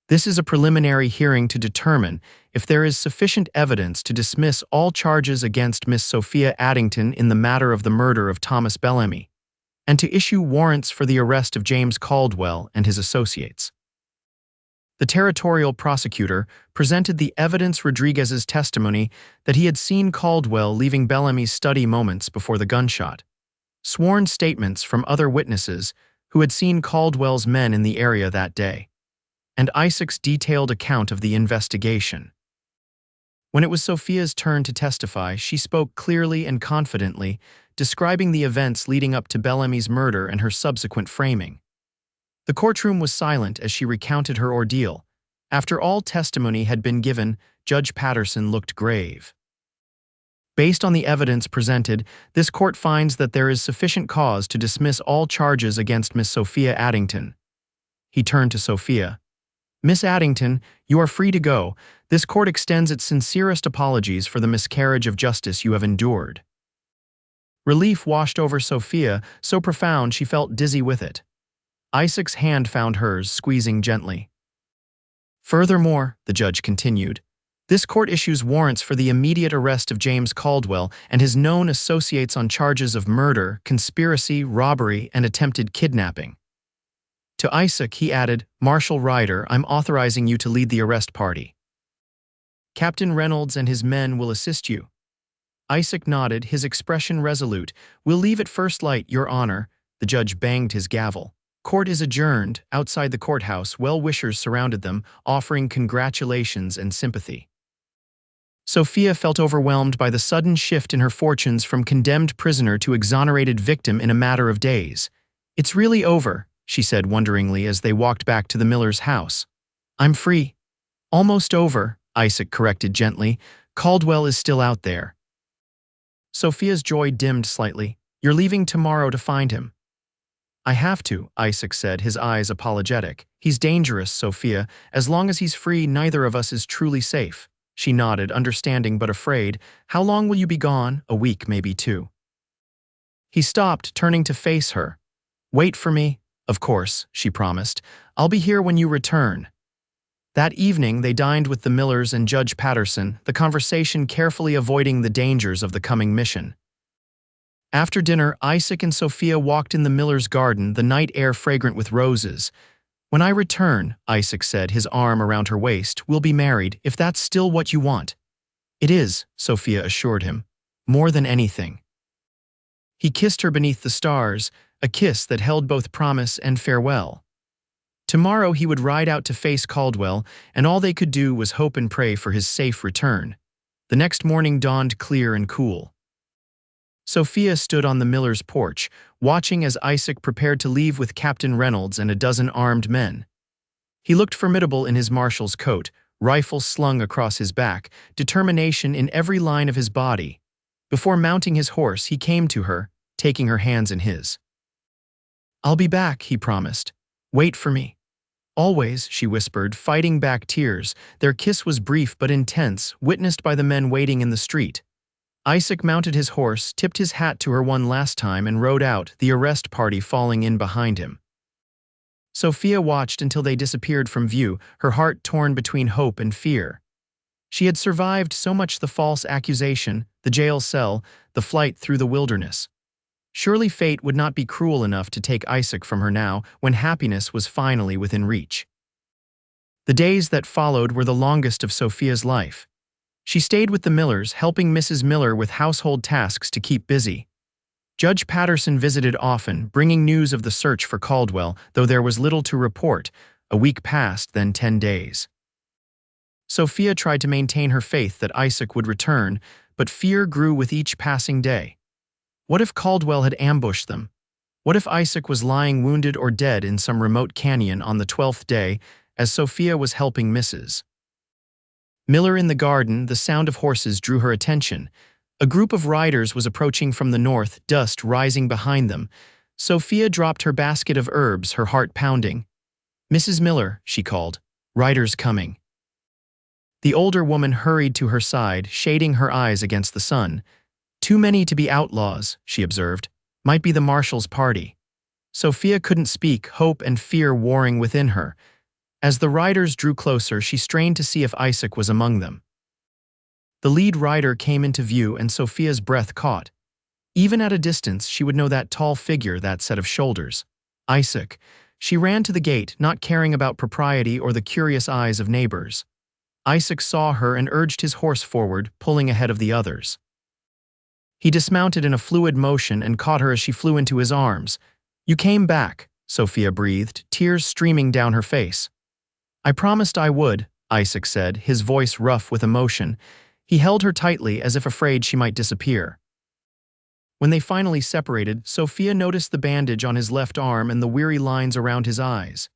"This is a preliminary hearing to determine if there is sufficient evidence to dismiss all charges against Miss Sophia Addington in the matter of the murder of Thomas Bellamy, and to issue warrants for the arrest of James Caldwell and his associates." The territorial prosecutor presented the evidence Rodriguez's testimony that he had seen Caldwell leaving Bellamy's study moments before the gunshot. Sworn statements from other witnesses who had seen Caldwell's men in the area that day. And Isaac's detailed account of the investigation. When it was Sophia's turn to testify, she spoke clearly and confidently, describing the events leading up to Bellamy's murder and her subsequent framing. The courtroom was silent as she recounted her ordeal. After all testimony had been given, Judge Patterson looked grave. Based on the evidence presented, this court finds that there is sufficient cause to dismiss all charges against Miss Sophia Addington. He turned to Sophia. Miss Addington, you are free to go. This court extends its sincerest apologies for the miscarriage of justice you have endured. Relief washed over Sophia, so profound she felt dizzy with it. Isaac's hand found hers, squeezing gently. Furthermore, the judge continued, this court issues warrants for the immediate arrest of James Caldwell and his known associates on charges of murder, conspiracy, robbery, and attempted kidnapping. To Isaac, he added, Marshal Ryder, I'm authorizing you to lead the arrest party. Captain Reynolds and his men will assist you. Isaac nodded, his expression resolute. We'll leave at first light, Your Honor. The judge banged his gavel. Court is adjourned. Outside the courthouse, well-wishers surrounded them, offering congratulations and sympathy. Sophia felt overwhelmed by the sudden shift in her fortunes from condemned prisoner to exonerated victim in a matter of days. It's really over, she said wonderingly as they walked back to the miller's house. I'm free. Almost over, Isaac corrected gently. Caldwell is still out there. Sophia's joy dimmed slightly. You're leaving tomorrow to find him. I have to, Isaac said, his eyes apologetic. He's dangerous, Sophia. As long as he's free, neither of us is truly safe. She nodded, understanding but afraid. How long will you be gone? A week, maybe 2. He stopped, turning to face her. Wait for me. Of course, she promised. I'll be here when you return. That evening, they dined with the Millers and Judge Patterson, the conversation carefully avoiding the dangers of the coming mission. After dinner, Isaac and Sophia walked in the Miller's garden, the night air fragrant with roses. When I return, Isaac said, his arm around her waist, we'll be married, if that's still what you want. It is, Sophia assured him. More than anything. He kissed her beneath the stars, a kiss that held both promise and farewell. Tomorrow he would ride out to face Caldwell, and all they could do was hope and pray for his safe return. The next morning dawned clear and cool. Sophia stood on the miller's porch, watching as Isaac prepared to leave with Captain Reynolds and a dozen armed men. He looked formidable in his marshal's coat, rifle slung across his back, determination in every line of his body. Before mounting his horse, he came to her, taking her hands in his. I'll be back, he promised. Wait for me. Always, she whispered, fighting back tears. Their kiss was brief but intense, witnessed by the men waiting in the street. Isaac mounted his horse, tipped his hat to her one last time, and rode out, the arrest party falling in behind him. Sophia watched until they disappeared from view, her heart torn between hope and fear. She had survived so much: the false accusation, the jail cell, the flight through the wilderness. Surely fate would not be cruel enough to take Isaac from her now, when happiness was finally within reach. The days that followed were the longest of Sophia's life. She stayed with the Millers, helping Mrs. Miller with household tasks to keep busy. Judge Patterson visited often, bringing news of the search for Caldwell, though there was little to report. A week passed, then 10 days. Sophia tried to maintain her faith that Isaac would return, but fear grew with each passing day. What if Caldwell had ambushed them? What if Isaac was lying wounded or dead in some remote canyon on the 12th day, as Sophia was helping Mrs. Miller in the garden? The sound of horses drew her attention. A group of riders was approaching from the north, dust rising behind them. Sophia dropped her basket of herbs, her heart pounding. Mrs. Miller, she called. Ryder's coming. The older woman hurried to her side, shading her eyes against the sun. Too many to be outlaws, she observed. Might be the marshal's party. Sophia couldn't speak, hope and fear warring within her. As the riders drew closer, she strained to see if Isaac was among them. The lead rider came into view, and Sophia's breath caught. Even at a distance, she would know that tall figure, that set of shoulders. Isaac. She ran to the gate, not caring about propriety or the curious eyes of neighbors. Isaac saw her and urged his horse forward, pulling ahead of the others. He dismounted in a fluid motion and caught her as she flew into his arms. You came back, Sophia breathed, tears streaming down her face. I promised I would, Isaac said, his voice rough with emotion. He held her tightly as if afraid she might disappear. When they finally separated, Sophia noticed the bandage on his left arm and the weary lines around his eyes.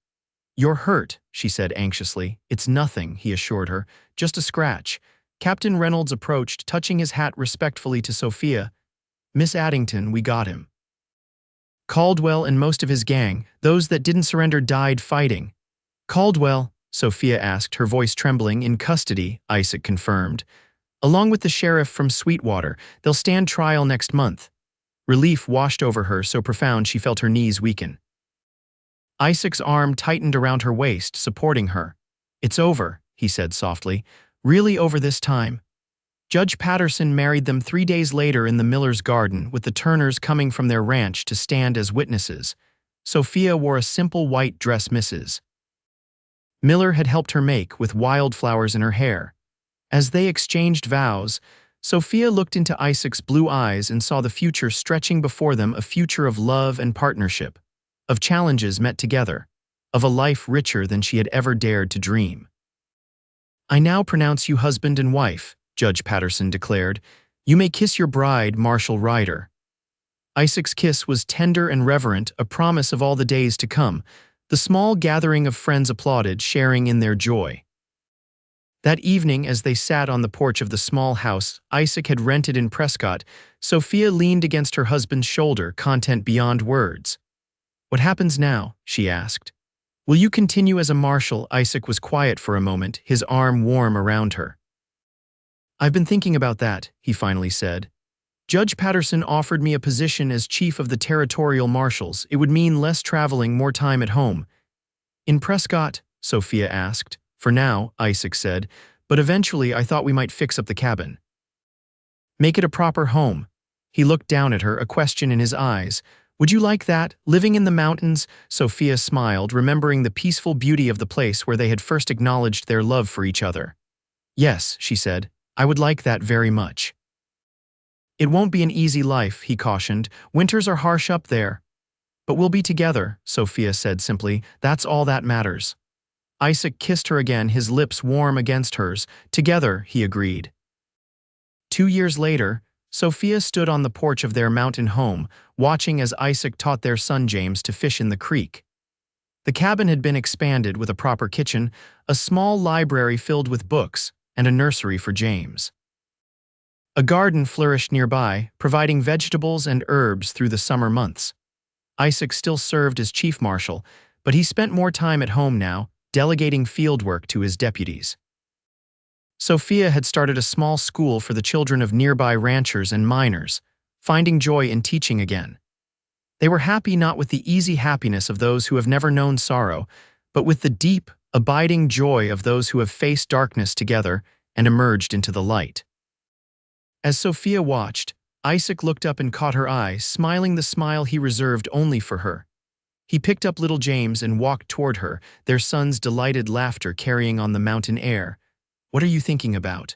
You're hurt, she said anxiously. It's nothing, he assured her. Just a scratch. Captain Reynolds approached, touching his hat respectfully to Sophia. "Miss Addington, we got him." Caldwell and most of his gang, those that didn't surrender, died fighting. "Caldwell?" Sophia asked, her voice trembling. "In custody," Isaac confirmed. "Along with the sheriff from Sweetwater. They'll stand trial next month." Relief washed over her, so profound she felt her knees weaken. Isaac's arm tightened around her waist, supporting her. "It's over," he said softly. "Really over this time." Judge Patterson married them 3 days later in the Miller's garden, with the Turners coming from their ranch to stand as witnesses. Sophia wore a simple white dress Mrs. Miller had helped her make, with wildflowers in her hair. As they exchanged vows, Sophia looked into Isaac's blue eyes and saw the future stretching before them, a future of love and partnership, of challenges met together, of a life richer than she had ever dared to dream. "I now pronounce you husband and wife," Judge Patterson declared. "You may kiss your bride, Marshal Ryder." Isaac's kiss was tender and reverent, a promise of all the days to come. The small gathering of friends applauded, sharing in their joy. That evening, as they sat on the porch of the small house Isaac had rented in Prescott, Sophia leaned against her husband's shoulder, content beyond words. "What happens now?" she asked. "Will you continue as a marshal?" Isaac was quiet for a moment, his arm warm around her. "I've been thinking about that," he finally said. "Judge Patterson offered me a position as chief of the territorial marshals. It would mean less traveling, more time at home." "In Prescott?" Sophia asked. "For now," Isaac said, "but eventually I thought we might fix up the cabin. Make it a proper home." He looked down at her, a question in his eyes. "Would you like that, living in the mountains?" Sophia smiled, remembering the peaceful beauty of the place where they had first acknowledged their love for each other. "Yes," she said, "I would like that very much." "It won't be an easy life," he cautioned. "Winters are harsh up there." "But we'll be together," Sophia said simply. "That's all that matters." Isaac kissed her again, his lips warm against hers. "Together," he agreed. 2 years later, Sophia stood on the porch of their mountain home, watching as Isaac taught their son James to fish in the creek. The cabin had been expanded with a proper kitchen, a small library filled with books, and a nursery for James. A garden flourished nearby, providing vegetables and herbs through the summer months. Isaac still served as chief marshal, but he spent more time at home now, delegating fieldwork to his deputies. Sophia had started a small school for the children of nearby ranchers and miners, finding joy in teaching again. They were happy not with the easy happiness of those who have never known sorrow, but with the deep, abiding joy of those who have faced darkness together and emerged into the light. As Sophia watched, Isaac looked up and caught her eye, smiling the smile he reserved only for her. He picked up little James and walked toward her, their son's delighted laughter carrying on the mountain air. "What are you thinking about?"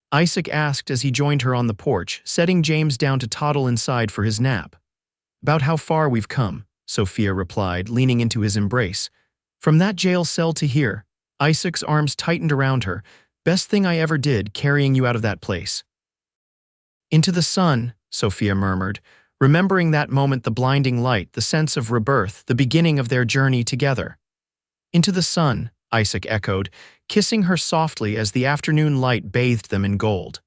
Isaac asked as he joined her on the porch, setting James down to toddle inside for his nap. "About how far we've come," Sophia replied, leaning into his embrace. "From that jail cell to here." Isaac's arms tightened around her. "Best thing I ever did, carrying you out of that place." "Into the sun," Sophia murmured, remembering that moment, the blinding light, the sense of rebirth, the beginning of their journey together. "Into the sun," Isaac echoed, kissing her softly as the afternoon light bathed them in gold.